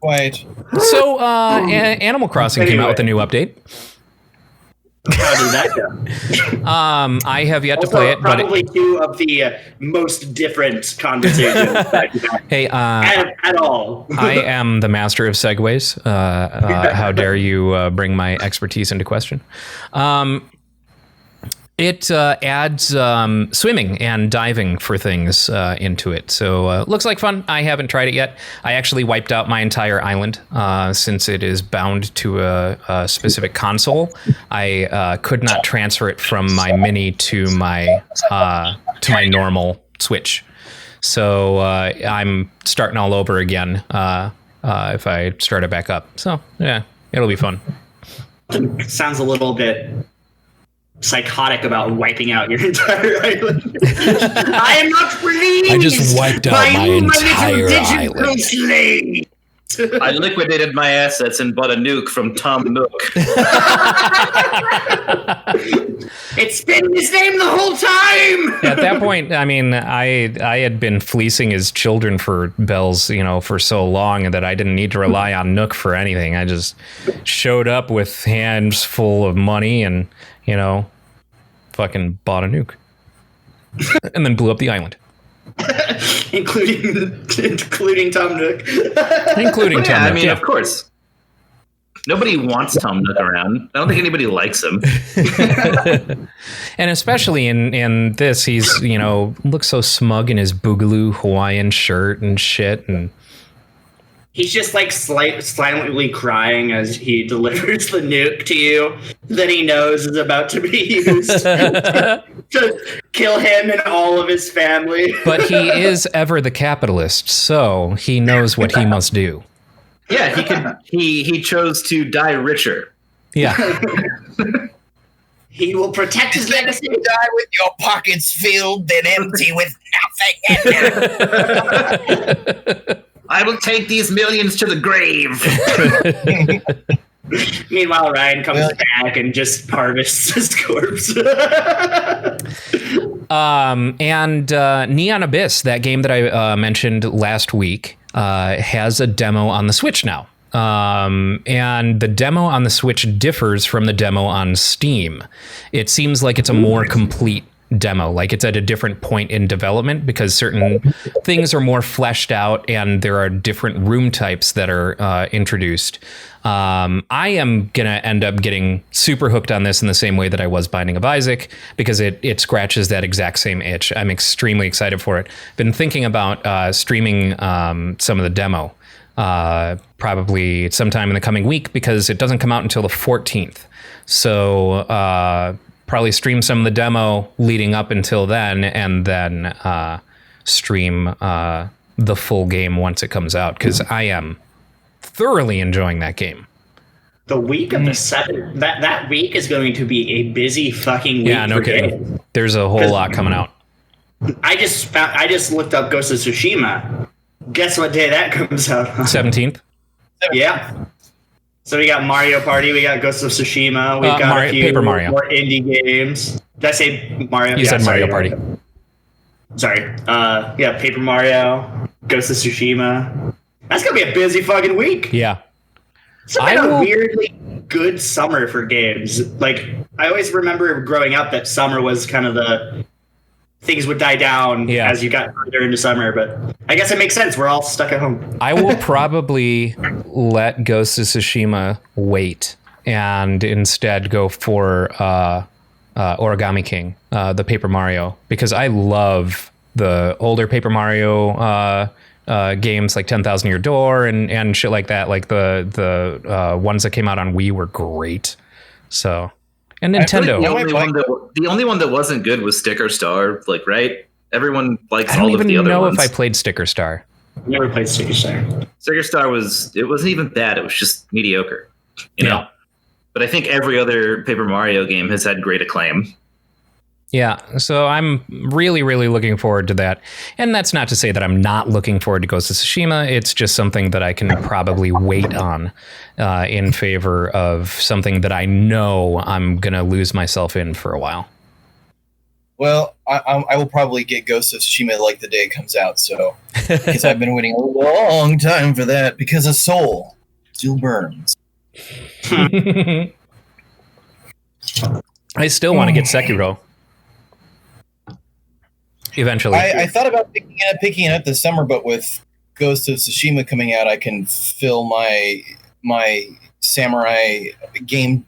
D: Quite.
B: So, Animal Crossing came out with a new update.
C: How did that go?
B: I have yet to
C: Also,
B: play it, but
C: probably two of the most different conversations that you've had
B: hey,
C: at all.
B: I am the master of segues. How dare you bring my expertise into question? It adds swimming and diving for things into it. So looks like fun. I haven't tried it yet. I actually wiped out my entire island since it is bound to a specific console. I could not transfer it from my mini to my normal Switch. So I'm starting all over again if I start it back up. So yeah, it'll be fun.
C: Sounds a little bit psychotic about wiping out your entire island. I am not pleased.
B: I just wiped out my entire island.
C: Slave.
E: I liquidated my assets and bought a nuke from Tom Nook.
C: It's been his name the whole time.
B: At that point, I mean, I had been fleecing his children for bells, for so long that I didn't need to rely on Nook for anything. I just showed up with hands full of money and, fucking bought a nuke. And then blew up the island.
C: including Tom Nook.
B: Including Tom Nook.
E: I mean, of course. Nobody wants Tom Nook around. I don't think anybody likes him.
B: And especially in this, he's, looks so smug in his boogaloo Hawaiian shirt and shit. And
C: he's just silently crying as he delivers the nuke to you that he knows is about to be used to kill him and all of his family.
B: But he is ever the capitalist, so he knows what he must do.
E: Yeah, he chose to die richer.
B: Yeah.
C: He will protect his legacy.
D: Die with your pockets filled and empty with nothing in them.
E: I will take these millions to the grave.
C: Meanwhile, Ryan comes back and just harvests his corpse.
B: And Neon Abyss, that game that I mentioned last week, has a demo on the Switch now. And the demo on the Switch differs from the demo on Steam. It seems like it's a more complete demo. Like it's at a different point in development because certain things are more fleshed out and there are different room types that are introduced. I am going to end up getting super hooked on this in the same way that I was Binding of Isaac because it scratches that exact same itch. I'm extremely excited for it. Been thinking about streaming some of the demo probably sometime in the coming week because it doesn't come out until the 14th. So probably stream some of the demo leading up until then and then stream the full game once it comes out because I am thoroughly enjoying that game.
C: The week of the 7th, that week is going to be a busy fucking week.
B: Yeah, no kidding.
C: Games.
B: There's a whole lot coming out.
C: I just looked up Ghost of Tsushima. Guess what day that comes out?
B: 17th?
C: Yeah. So we got Mario Party, we got Ghost of Tsushima, we got a few
B: Paper Mario.
C: more indie games. Did I say Mario?
B: You said Mario Party.
C: Sorry. Yeah, Paper Mario, Ghost of Tsushima. That's gonna be a busy fucking week.
B: Yeah.
C: It's been a weirdly good summer for games. Like, I always remember growing up that summer was kind of the things would die down as you got further into summer, but I guess it makes sense. We're all stuck at home.
B: I will probably let Ghost of Tsushima wait and instead go for Origami King, the Paper Mario, because I love the older Paper Mario games like 10,000 Year Door and shit like that. Like the ones that came out on Wii were great. So, and Nintendo.
E: The only one that wasn't good was Sticker Star. Like, right? Everyone likes all of the other ones.
B: I don't even know if I played Sticker Star.
C: Never played Sticker Star.
E: Sticker Star wasn't even bad. It was just mediocre. You know? But I think every other Paper Mario game has had great acclaim.
B: Yeah, so I'm really, really looking forward to that. And that's not to say that I'm not looking forward to Ghost of Tsushima. It's just something that I can probably wait on in favor of something that I know I'm going to lose myself in for a while.
D: Well, I will probably get Ghost of Tsushima like the day it comes out, so because I've been waiting a long time for that because a soul still burns.
B: I still want to get Sekiro. Eventually.
D: I thought about picking it up this summer, but with Ghost of Tsushima coming out, I can fill my samurai game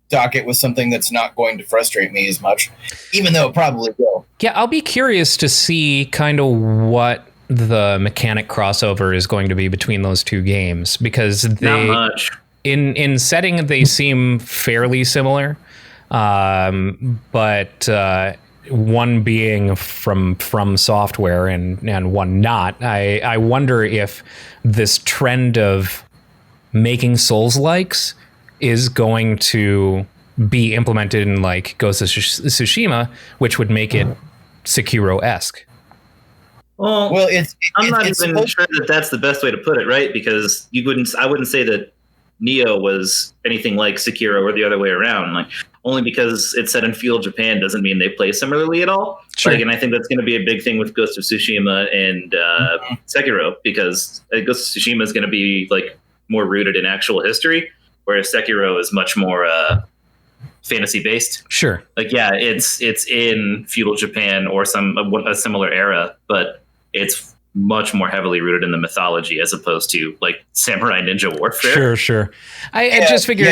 D: docket with something that's not going to frustrate me as much, even though it probably will.
B: Yeah, I'll be curious to see kind of what the mechanic crossover is going to be between those two games, because
E: Not much.
B: In setting they seem fairly similar, but one being from software and one not. I wonder if this trend of making Souls-likes is going to be implemented in like Ghost of Tsushima, which would make it Sekiro-esque.
E: Well, I'm not even sure that that's the best way to put it, right? Because I wouldn't say that Neo was anything like Sekiro or the other way around. Like, only because it's set in feudal Japan doesn't mean they play similarly at all.
B: Sure.
E: And I think that's going to be a big thing with Ghost of Tsushima and Sekiro, because Ghost of Tsushima is going to be like more rooted in actual history, whereas Sekiro is much more fantasy based.
B: Sure.
E: Like, yeah, it's in feudal Japan or a similar era, but it's much more heavily rooted in the mythology as opposed to like samurai ninja warfare.
B: Sure. I just figure,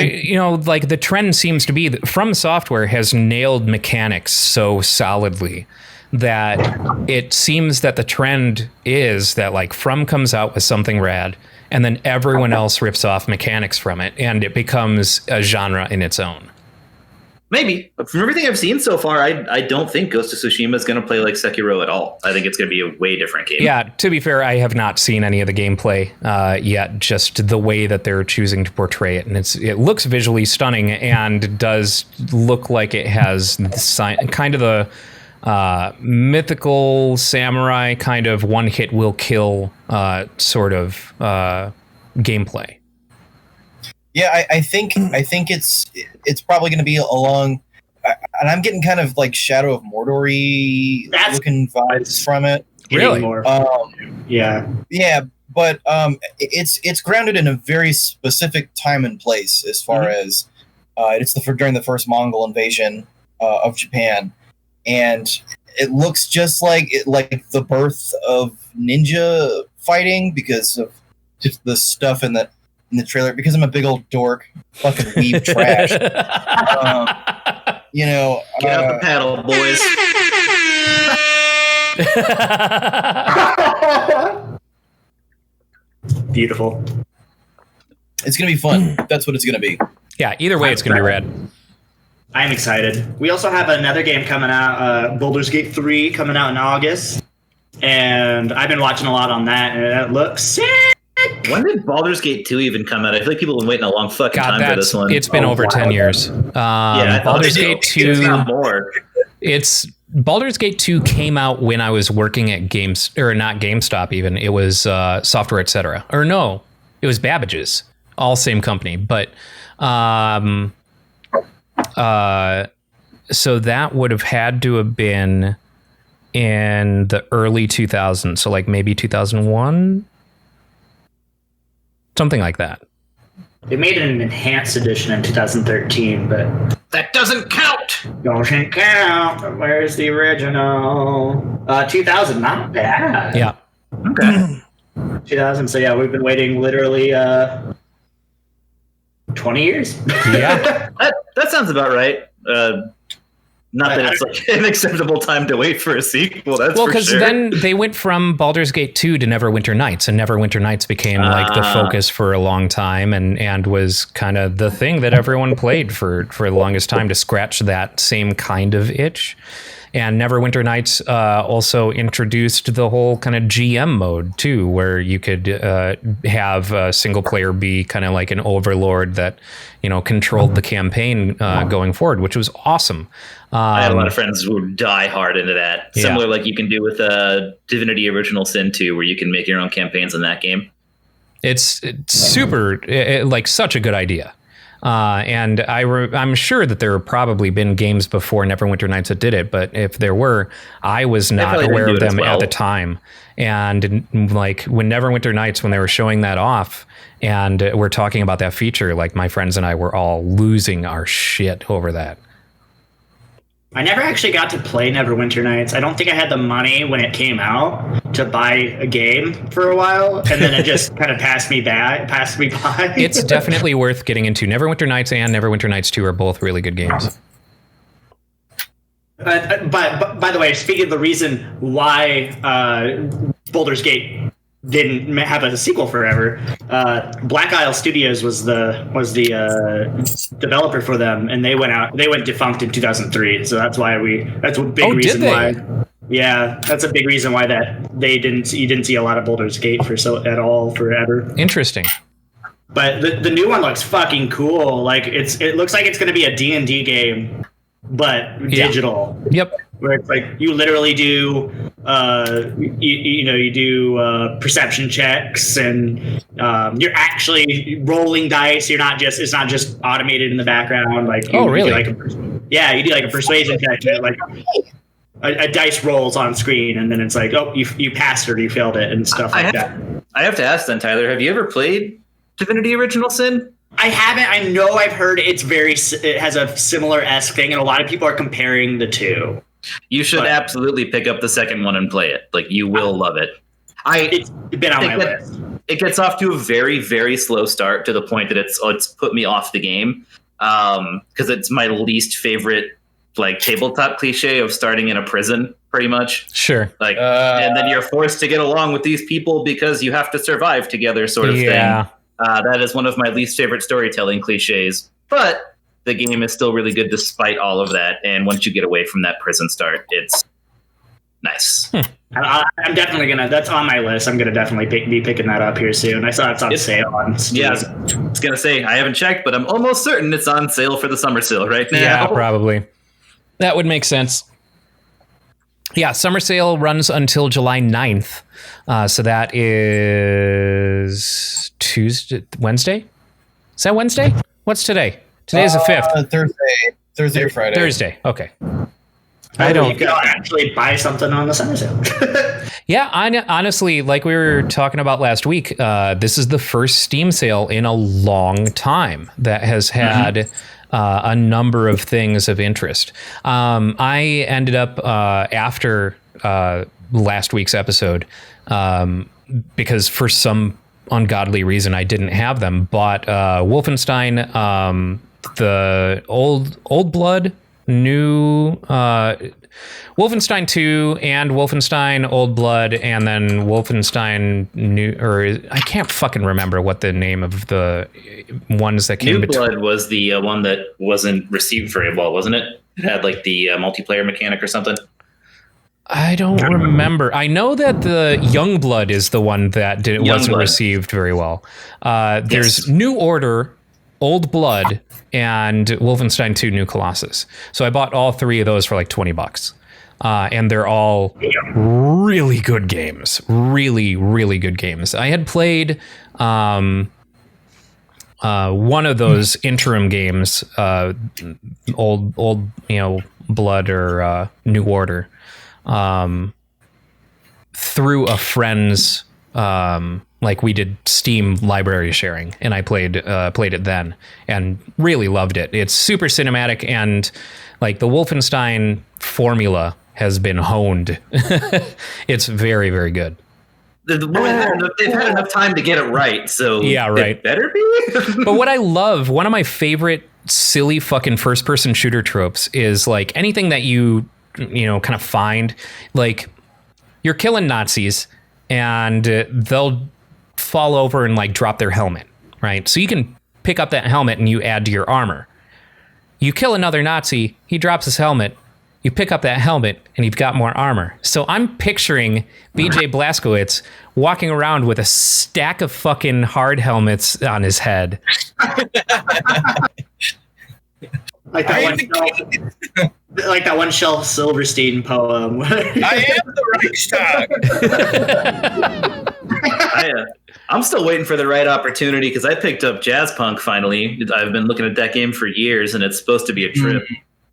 B: like the trend seems to be that From Software has nailed mechanics so solidly that it seems that the trend is that like From comes out with something rad and then everyone else rips off mechanics from it and it becomes a genre in its own.
E: Maybe. But from everything I've seen so far, I don't think Ghost of Tsushima is going to play like Sekiro at all. I think it's going to be a way different game.
B: Yeah, to be fair, I have not seen any of the gameplay yet, just the way that they're choosing to portray it. And it looks visually stunning and does look like it has kind of the mythical samurai kind of one hit will kill sort of gameplay.
D: Yeah, I think it's probably going to be along, and I'm getting kind of like Shadow of Mordor-y looking vibes from it.
B: Really?
C: Yeah,
D: but it's grounded in a very specific time and place as far as it's during the first Mongol invasion of Japan, and it looks just like the birth of ninja fighting because of just the stuff in the trailer. Because I'm a big old dork, fucking weeb trash. You know,
E: Get out the paddle, boys.
C: Beautiful.
D: It's gonna be fun. That's what it's gonna be.
B: Yeah, either way, it's going to be rad.
C: I'm excited. We also have another game coming out, Baldur's Gate 3, coming out in August. And I've been watching a lot on that, and it looks sick.
E: When did Baldur's Gate 2 even come out? I feel like people have been waiting a long fucking time for this one.
B: It's been over 10 years.
E: Yeah,
B: Baldur's Gate 2.
E: It's not more.
B: Baldur's Gate 2 came out when I was working at not GameStop even. It was Software Etc. Or no, it was Babbage's. All same company. But so that would have had to have been in the early 2000s. So like maybe 2001? Something like that.
C: They made an enhanced edition in 2013, but
E: That doesn't count.
C: Doesn't count. Where's the original? 2000, not bad.
B: Yeah.
E: Okay.
C: 2000. So yeah, we've been waiting literally 20 years.
B: Yeah.
E: That sounds about right. Not that it's like an acceptable time to wait for a sequel. That's
B: Well,
E: for
B: because
E: sure.
B: then they went from Baldur's Gate 2 to Neverwinter Nights, and Neverwinter Nights became like the focus for a long time, and was kind of the thing that everyone played for the longest time to scratch that same kind of itch. And Neverwinter Nights also introduced the whole kind of GM mode too, where you could have a single player be kind of like an overlord that, controlled the campaign going forward, which was awesome.
E: I had a lot of friends who would die hard into that.
B: Yeah.
E: Similar like you can do with Divinity Original Sin 2, where you can make your own campaigns in that game.
B: It's super, like such a good idea. And I'm sure that there have probably been games before Neverwinter Nights that did it, but if there were, I was not
E: probably
B: aware
E: didn't
B: of
E: do it as
B: them
E: well.
B: at the time. And like when Neverwinter Nights, when they were showing that off and we're talking about that feature, like my friends and I were all losing our shit over that.
C: I never actually got to play Neverwinter Nights. I don't think I had the money when it came out to buy a game for a while, and then it just kind of passed me by.
B: It's definitely worth getting into. Neverwinter Nights and Neverwinter Nights 2 are both really good games.
C: But by the way, speaking of the reason why Baldur's Gate didn't have a sequel forever, Black Isle Studios was the developer for them, and they went defunct in 2003. So that's why that's a big reason why. Yeah, that's a big reason why you didn't see a lot of Baldur's Gate forever.
B: Interesting.
C: But the new one looks fucking cool. Like it looks like it's going to be a D&D game, but digital.
B: Yep.
C: Where it's like you literally do, you do perception checks, and you're actually rolling dice. It's not just automated in the background. Like
B: really?
C: You do like a persuasion check, and like a dice rolls on screen, and then it's like, oh, you passed it or you failed it, and stuff like that.
E: I have to ask then, Tyler, have you ever played Divinity Original Sin?
C: I haven't. I know I've heard it has a similar-esque thing, and a lot of people are comparing the two.
E: You should absolutely pick up the second one and play it. Like, you will love it.
C: It's been on my list.
E: It gets off to a very, very slow start to the point that it's put me off the game, because it's my least favorite like tabletop cliche of starting in a prison, pretty much.
B: Sure.
E: Like, and then you're forced to get along with these people because you have to survive together, sort of thing. That is one of my least favorite storytelling cliches, but the game is still really good despite all of that. And once you get away from that prison start, it's nice.
C: I'm definitely that's on my list. I'm gonna definitely be picking that up here soon. I saw it's on sale on Steam.
E: Yeah, I was gonna say I haven't checked, but I'm almost certain it's on sale for the summer sale right now.
B: Yeah, probably. That would make sense. Yeah, summer sale runs until July 9th. So that is Wednesday? Is that Wednesday? What's today? Today is the 5th.
D: Thursday or Friday.
B: Thursday. Okay.
C: You can actually buy something on the summer sale.
B: Yeah, honestly, like we were talking about last week, this is the first Steam sale in a long time that has had a number of things of interest. I ended up after last week's episode, because for some ungodly reason I didn't have them, bought Wolfenstein, the old blood, new Wolfenstein 2 and Wolfenstein Old Blood, and then Wolfenstein New, or I can't fucking remember what the name of the ones that came.
E: New Blood was the one that wasn't received very well, wasn't it? It had like the multiplayer mechanic or something.
B: I don't remember. I know that the Young Blood is the one that wasn't received very well. There's New Order, Old Blood, and Wolfenstein 2 New Colossus. So I bought all three of those for like $20. And they're all really good games. Really, really good games. I had played one of those interim games, old Blood or New Order, through a friend's, like we did Steam library sharing, and I played it then and really loved it. It's super cinematic, and like the Wolfenstein formula has been honed. It's very, very good.
E: They've had enough time to get it right, so
B: yeah, right.
E: It better be.
B: But what I love, one of my favorite silly fucking first-person shooter tropes is like anything that you kind of find, like you're killing Nazis and they'll fall over and like drop their helmet, right? So you can pick up that helmet and you add to your armor. You kill another Nazi, he drops his helmet, you pick up that helmet and you've got more armor. So I'm picturing BJ Blazkowicz walking around with a stack of fucking hard helmets on his head.
C: Like that one Shelf Silverstein poem.
D: I am the Reichstag.
E: I'm still waiting for the right opportunity because I picked up Jazzpunk finally. I've been looking at that game for years, and it's supposed to be a trip.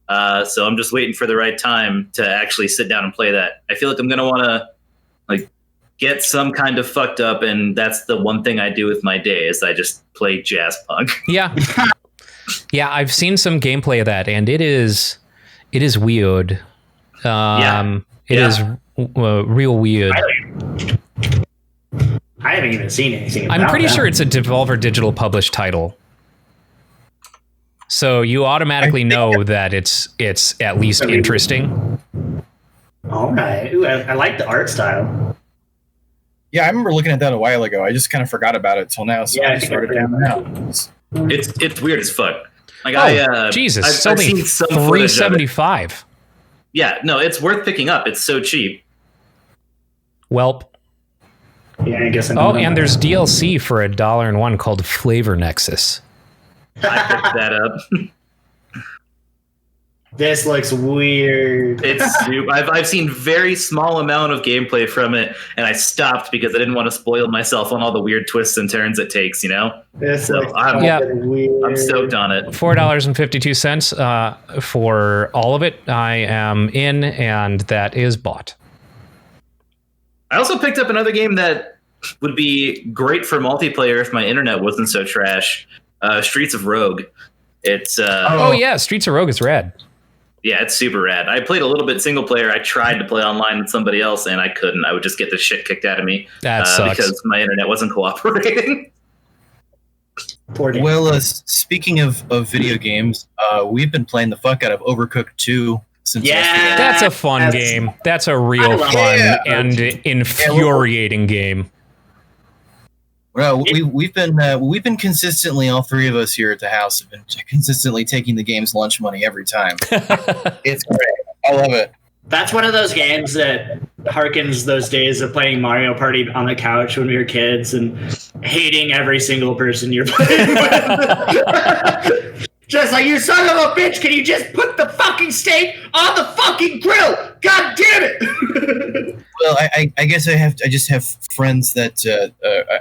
E: So I'm just waiting for the right time to actually sit down and play that. I feel like I'm gonna want to like get some kind of fucked up, and that's the one thing I do with my day is I just play Jazzpunk.
B: Yeah. Yeah, I've seen some gameplay of that, and it is weird. It is real weird.
C: I haven't even seen anything about
B: I'm pretty
C: that.
B: sure it's a Devolver Digital published title. So you automatically know that it's at least interesting.
C: All right. Ooh, I like the art style.
D: Yeah, I remember looking at that a while ago. I just kind of forgot about it till now. So
C: Yeah,
D: I just started down now.
E: It's weird as fuck. Like
B: Jesus,
E: I've
B: it's only
E: seen some footage of it.
B: $3.75.
E: Yeah, no, it's worth picking up. It's so cheap.
B: Welp.
C: Yeah, I guess.
B: And there's DLC for $1 called Flavor Nexus.
E: I picked that up.
C: This looks weird.
E: I've seen very small amount of gameplay from it, and I stopped because I didn't want to spoil myself on all the weird twists and turns it takes.
C: This looks weird.
E: I'm stoked on it.
B: $4.52 for all of it. I am in, and that is bought.
E: I also picked up another game that would be great for multiplayer if my internet wasn't so trash. Streets of Rogue. It's
B: yeah, Streets of Rogue is rad.
E: Yeah, it's super rad. I played a little bit single player. I tried to play online with somebody else, and I couldn't. I would just get the shit kicked out of me.
B: That sucks.
E: Because my internet wasn't cooperating.
C: Poor game.
D: Well, speaking of video games, we've been playing the fuck out of Overcooked 2 since yesterday.
B: That's a fun game. That's a real fun and infuriating game.
D: Well, we've been consistently, all three of us here at the house have been consistently taking the game's lunch money every time. It's great. I love it.
C: That's one of those games that harkens those days of playing Mario Party on the couch when we were kids and hating every single person you're playing with. Just like, you son of a bitch, can you just put the fucking steak on the fucking grill? God damn it!
D: Well, I guess I just have friends that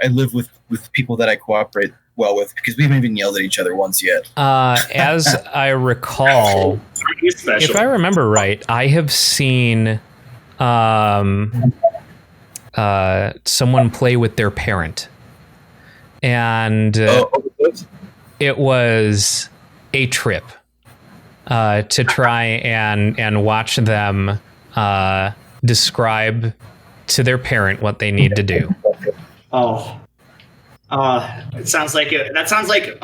D: I live with people that I cooperate well with because we haven't even yelled at each other once yet.
B: As I recall, if I remember right, I have seen someone play with their parent, and it was a trip to try and watch them describe to their parent what they need to do.
C: Oh. It sounds like that sounds like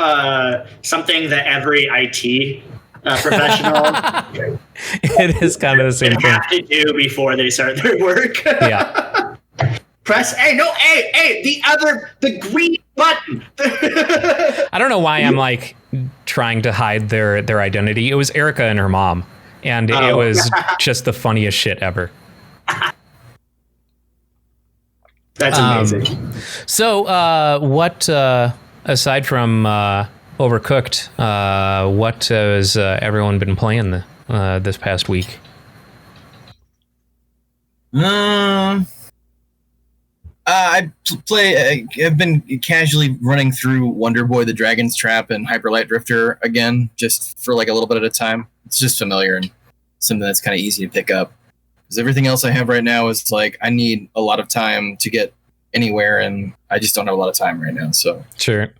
C: something that every IT professional
B: It is kind of the same thing.
C: have to do before they start their work.
B: Yeah.
C: Press the green button.
B: I don't know why I'm like trying to hide their identity. It was Erica and her mom, and it was just the funniest shit ever.
C: That's amazing.
B: So, what aside from Overcooked, what has everyone been playing this past week?
D: I've been casually running through Wonder Boy, the Dragon's Trap, and Hyper Light Drifter again, just for like a little bit at a time. It's just familiar and something that's kind of easy to pick up. Because everything else I have right now is like I need a lot of time to get anywhere, and I just don't have a lot of time right now. So
B: Sure.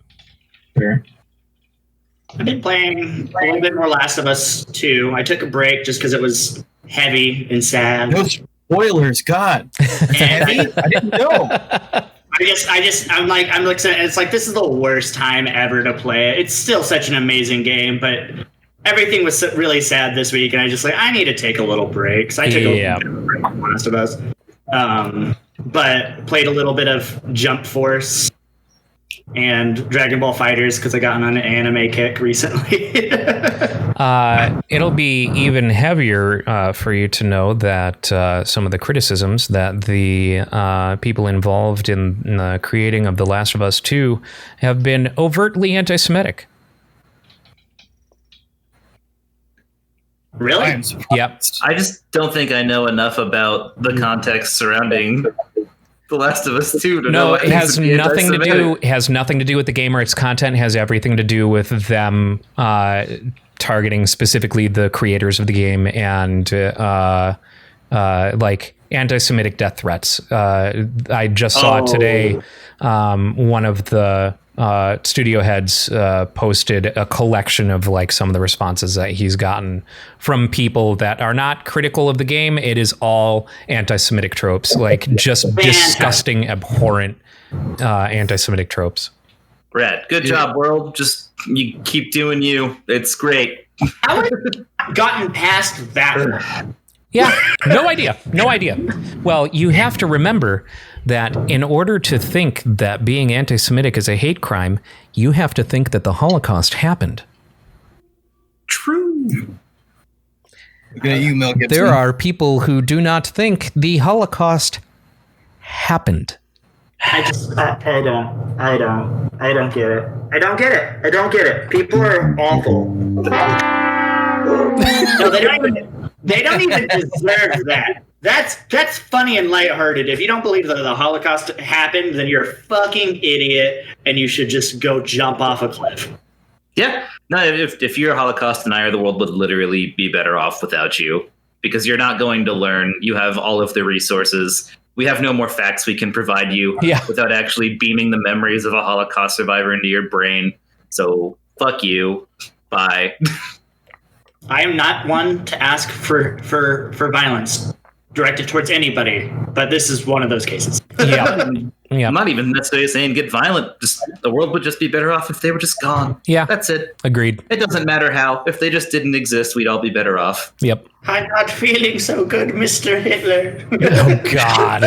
C: I've been playing a little bit more Last of Us 2. I took a break just because it was heavy and sad.
D: No spoilers, God.
C: And
D: I didn't know.
C: I'm looking at it, it's like this is the worst time ever to play it. It's still such an amazing game, but everything was really sad this week, and I need to take a little break. So I took a little bit of a break from Last of Us. But played a little bit of Jump Force and Dragon Ball Fighters because I got on an anime kick recently.
B: It'll be even heavier for you to know that some of the criticisms that the people involved in the creating of The Last of Us 2 have been overtly anti-Semitic.
C: Really?
B: Yep.
E: I just don't think I know enough about the context surrounding The Last of Us 2 to know
B: No,
E: what
B: it has
E: needs to be
B: nothing to do.
E: anti-Semitic.
B: It has nothing to do with the game or its content. It has everything to do with them targeting specifically the creators of the game and like anti-Semitic death threats. I just saw today one of the studio heads posted a collection of like some of the responses that he's gotten from people that are not critical of the game. It is all anti-Semitic tropes, like just disgusting, abhorrent anti-Semitic tropes.
E: Rad. Good job, world. Just you keep doing you. It's great.
C: How have you gotten past that one?
B: Yeah, no idea. Well, you have to remember that in order to think that being anti-Semitic is a hate crime, you have to think that the Holocaust happened.
E: True.
D: Looking at you, Mel Gibson.
B: There are people who do not think the Holocaust happened.
C: I don't get it. I don't get it. People are awful. No, they don't even deserve that. That's funny and lighthearted. If you don't believe that the Holocaust happened, then you're a fucking idiot and you should just go jump off a cliff.
E: Yeah. No, if you're a Holocaust denier, the world would literally be better off without you because you're not going to learn. You have all of the resources. We have no more facts we can provide you without actually beaming the memories of a Holocaust survivor into your brain. So fuck you. Bye.
C: I am not one to ask for violence directed towards anybody, but this is one of those cases.
B: Yeah.
E: I'm not even necessarily saying get violent. Just the world would just be better off if they were just gone.
B: Yeah.
E: That's it.
B: Agreed.
E: It doesn't matter how. If they just didn't exist, we'd all be better off.
B: Yep.
C: I'm not feeling so good, Mr. Hitler.
B: Oh, God.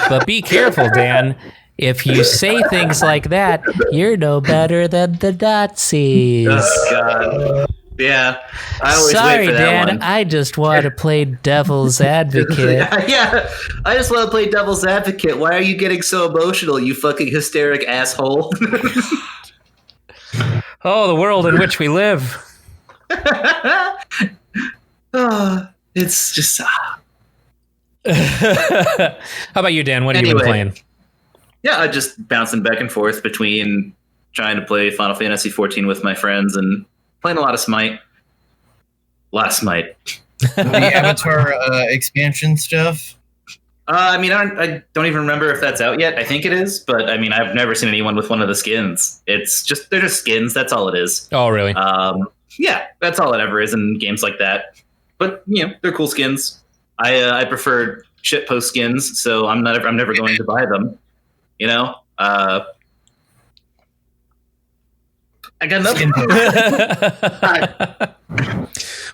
B: But be careful, Dan. If you say things like that, you're no better than the Nazis.
E: Oh, God. Yeah. I always
F: Sorry,
E: wait for that
F: Dan.
E: one.
F: I just want to play devil's advocate.
E: Yeah. I just want to play devil's advocate. Why are you getting so emotional, you fucking hysteric asshole?
B: Oh, the world in which we live.
E: It's just...
B: How about you, Dan? What have you been playing?
E: Yeah, I just bouncing back and forth between trying to play Final Fantasy XIV with my friends and playing a lot of Smite.
D: The Avatar expansion stuff.
E: I mean, I don't even remember if that's out yet. I think it is, but I mean, I've never seen anyone with one of the skins. They're just skins. That's all it is.
B: Oh, really?
E: Yeah, that's all it ever is in games like that. But they're cool skins. I prefer shitpost skins, so I'm never going to buy them. I got nothing.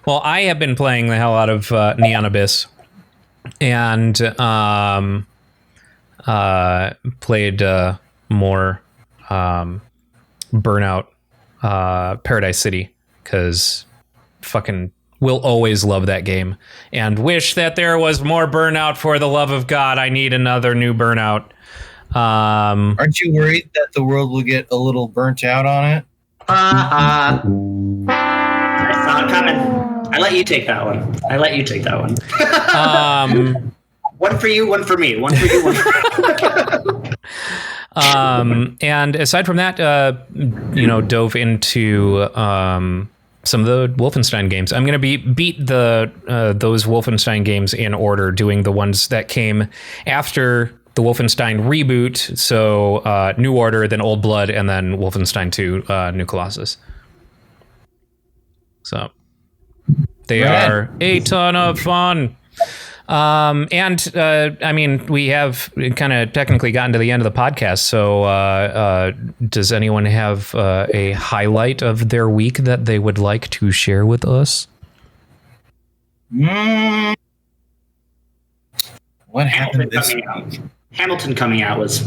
B: Well, I have been playing the hell out of Neon Abyss, and played more Burnout Paradise City, because fucking will always love that game and wish that there was more Burnout. For the love of God, I need another new Burnout.
D: Aren't you worried that the world will get a little burnt out on it?
C: I saw it coming. I let you take that one. One for you, one for me. One for you, one for me.
B: And aside from that, dove into some of the Wolfenstein games. I'm going to beat those Wolfenstein games in order, doing the ones that came after the Wolfenstein reboot. So New Order, then Old Blood, and then Wolfenstein 2, New Colossus. So they are a ton of fun. I mean, we have kind of technically gotten to the end of the podcast. So does anyone have a highlight of their week that they would like to share with us?
D: What happened this week?
C: Hamilton coming out was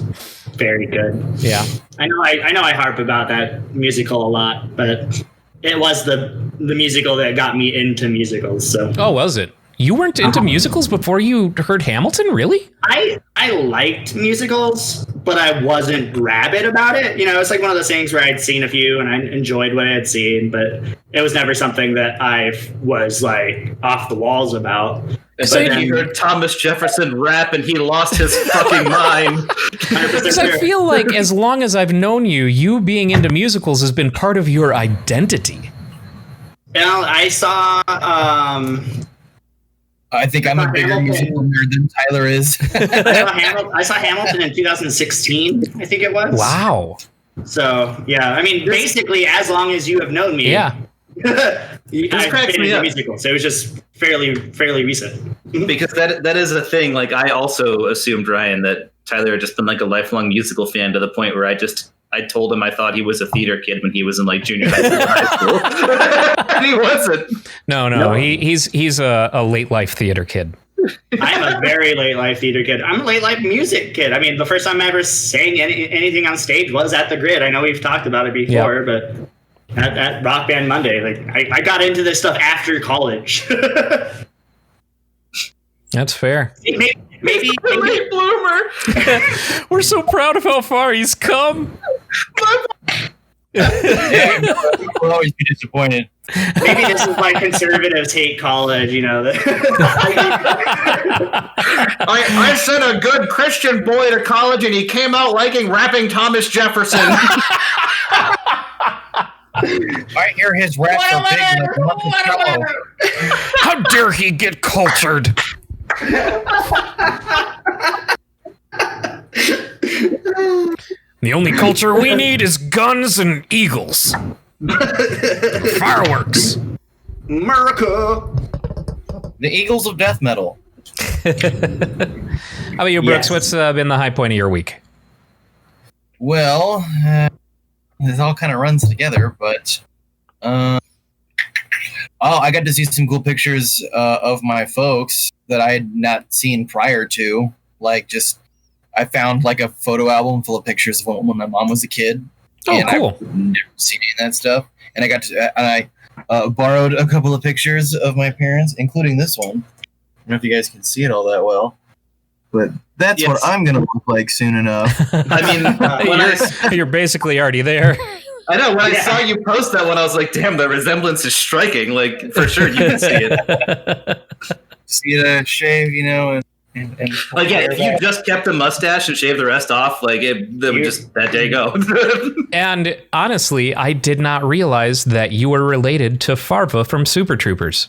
C: very good.
B: Yeah.
C: I know I harp about that musical a lot, but it was the musical that got me into musicals. So.
B: Oh, was it? You weren't into musicals before you heard Hamilton, really?
C: I liked musicals, but I wasn't rabid about it. It's like one of those things where I'd seen a few and I enjoyed what I had seen, but it was never something that I was like off the walls about.
E: He heard Thomas Jefferson rap and he lost his fucking mind.
B: Because I feel like as long as I've known you, you being into musicals has been part of your identity.
C: I saw...
D: I think I'm a bigger musical nerd than Tyler is.
C: I saw Hamilton in 2016, I think it was.
B: Wow.
C: So, yeah. I mean, basically, as long as you have known me...
B: Yeah.
C: I've been into musicals. So it was just fairly recent.
E: Because that is a thing. Like, I also assumed, Ryan, that Tyler had just been like a lifelong musical fan to the point where I told him I thought he was a theater kid when he was in like junior high school. And he wasn't.
B: No. He's a late life theater kid.
C: I'm a very late life theater kid. I'm a late life music kid. I mean, the first time I ever sang anything on stage was at the Grid. I know we've talked about it before, but at Rock Band Monday, like I got into this stuff after college.
B: That's fair.
E: Maybe late bloomer.
B: We're so proud of how far he's come.
D: We'll always be disappointed.
C: Maybe this is why conservatives hate college,
E: I sent a good Christian boy to college and he came out liking rapping Thomas Jefferson.
D: I hear his raps are big.
B: How dare he get cultured? The only culture we need is guns and eagles. Fireworks.
C: America.
D: The Eagles of death metal.
B: How about you, Brooks?
C: Yes.
B: What's been the high point of your week?
D: Well, this all kind of runs together, but I got to see some cool pictures of my folks that I had not seen prior to. I found like a photo album full of pictures of when my mom was a kid.
B: Oh,
D: and
B: cool.
D: I've never seen any of that stuff. And I borrowed a couple of pictures of my parents, including this one. I don't know if you guys can see it all that well, but that's what I'm going to look like soon enough.
E: I mean,
B: You're basically already there.
E: I know. When I saw you post that one, I was like, damn, the resemblance is striking. Like, for sure, you can see it.
D: See the shave, and
E: like, yeah, if you just kept a mustache and shaved the rest off, like, that would just that day go.
B: And honestly, I did not realize that you were related to Farva from Super Troopers.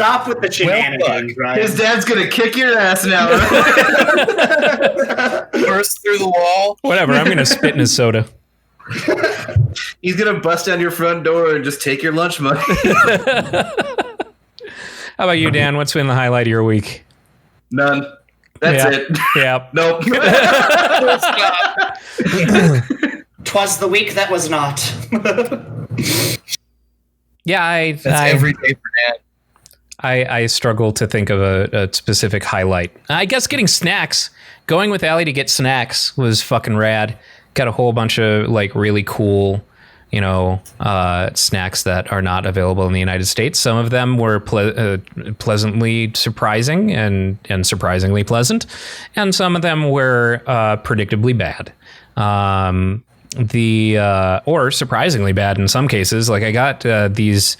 C: Stop with the shenanigans, right?
E: His dad's gonna kick your ass now.
D: Burst through the wall.
B: Whatever. I'm gonna spit in his soda.
E: He's gonna bust down your front door and just take your lunch money.
B: How about you, Dan? What's been the highlight of your week?
E: None. That's it.
B: Yeah.
E: Nope.
C: 'Twas the week that was not.
B: Yeah,
D: That's every day for Dan.
B: I struggle to think of a specific highlight. I guess getting snacks. Going with Allie to get snacks was fucking rad. Got a whole bunch of like really cool, snacks that are not available in the United States. Some of them were pleasantly surprising and surprisingly pleasant, and some of them were predictably bad. Or surprisingly bad in some cases. Like I got these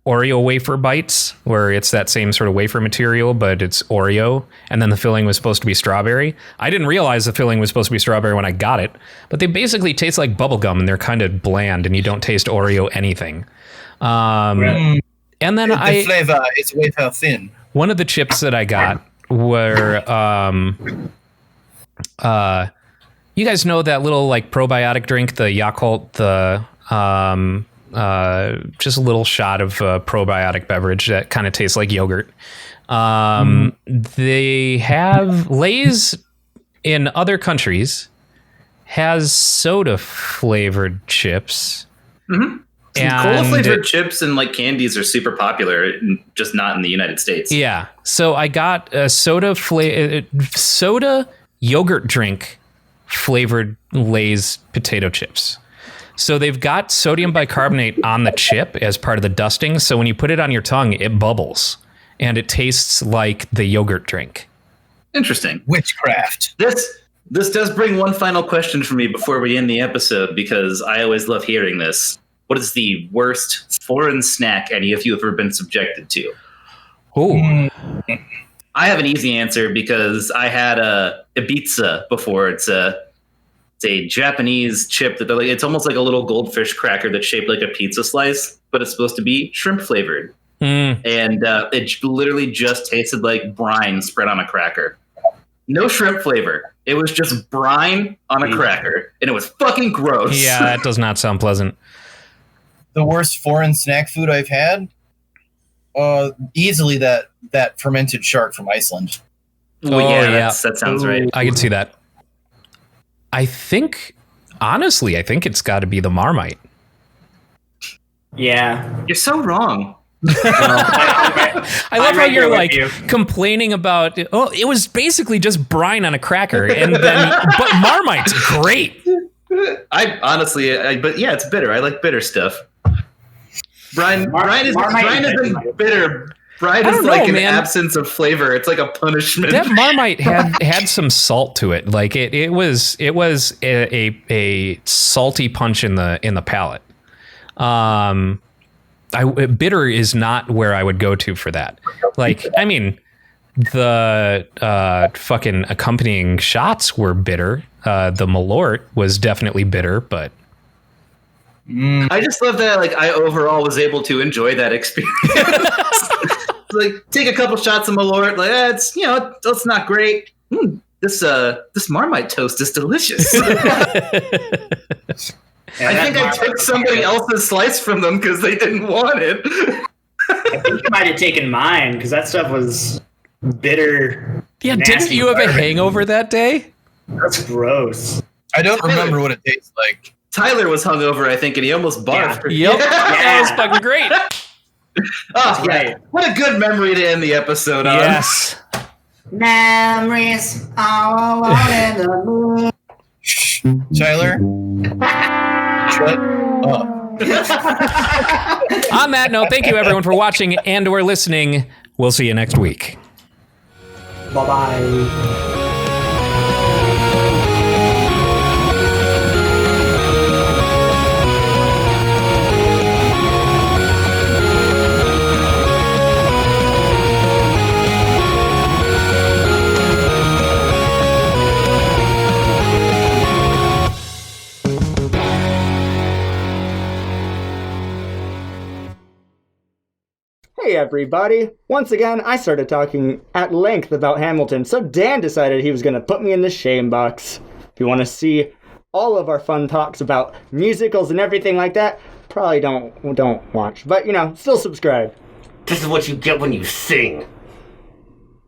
B: Oreo wafer bites where it's that same sort of wafer material, but it's Oreo. And then the filling was supposed to be strawberry. I didn't realize the filling was supposed to be strawberry when I got it, but they basically taste like bubble gum and they're kind of bland and you don't taste Oreo anything. And then
D: the flavor is wafer thin.
B: One of the chips that I got were, you guys know that little like probiotic drink, the Yakult, just a little shot of probiotic beverage that kind of tastes like yogurt. They have Lay's in other countries has soda flavored chips.
E: Mm-hmm. Cola flavored chips and like candies are super popular, just not in the United States.
B: Yeah. So I got a soda yogurt drink flavored Lay's potato chips. So they've got sodium bicarbonate on the chip as part of the dusting. So when you put it on your tongue, it bubbles and it tastes like the yogurt drink.
E: Interesting.
D: Witchcraft.
E: This does bring one final question for me before we end the episode, because I always love hearing this. What is the worst foreign snack any of you have ever been subjected to?
B: Oh,
E: I have an easy answer because I had a Ibiza before. It's a Japanese chip that they're like, it's almost like a little goldfish cracker that's shaped like a pizza slice, but it's supposed to be shrimp flavored. And it literally just tasted like brine spread on a cracker. No shrimp flavor. It was just brine on a cracker, and it was fucking gross.
B: Yeah, that does not sound pleasant.
D: The worst foreign snack food I've had? Easily that fermented shark from Iceland.
E: That sounds right.
B: I can see that. I think it's got to be the Marmite.
C: Yeah.
E: You're so wrong.
B: I love how you're like complaining about, it was basically just brine on a cracker, but Marmite's great.
E: But yeah, it's bitter. I like bitter stuff. Brine isn't bitter. Brine is like an absence of flavor. It's like a punishment.
B: That Marmite had some salt to it. Like it was a salty punch in the palate. Bitter is not where I would go to for that. Like, I mean, the fucking accompanying shots were bitter. The Malort was definitely bitter, but
E: I just love that. Like, I overall was able to enjoy that experience. Like, take a couple shots of Malort. Like, it's not great. This Marmite toast is delicious. I think I took somebody else's slice from them because they didn't want it.
C: I think you might have taken mine because that stuff was bitter.
B: Yeah, didn't you have a hangover that day?
C: That's gross.
D: I don't remember what it tastes like.
E: Tyler was hungover, I think, and he almost barfed.
B: Yeah. Yep, that was fucking great.
E: Oh, right. What a good memory to end the episode on.
B: Yes.
C: Memories all alone in the moon.
D: Tyler, shut up.
B: On that note, thank you everyone for watching and or listening. We'll see you next week.
C: Bye-bye.
G: Hey everybody! Once again, I started talking at length about Hamilton, so Dan decided he was going to put me in the shame box. If you want to see all of our fun talks about musicals and everything like that, probably don't watch. But, still subscribe.
H: This is what you get when you sing.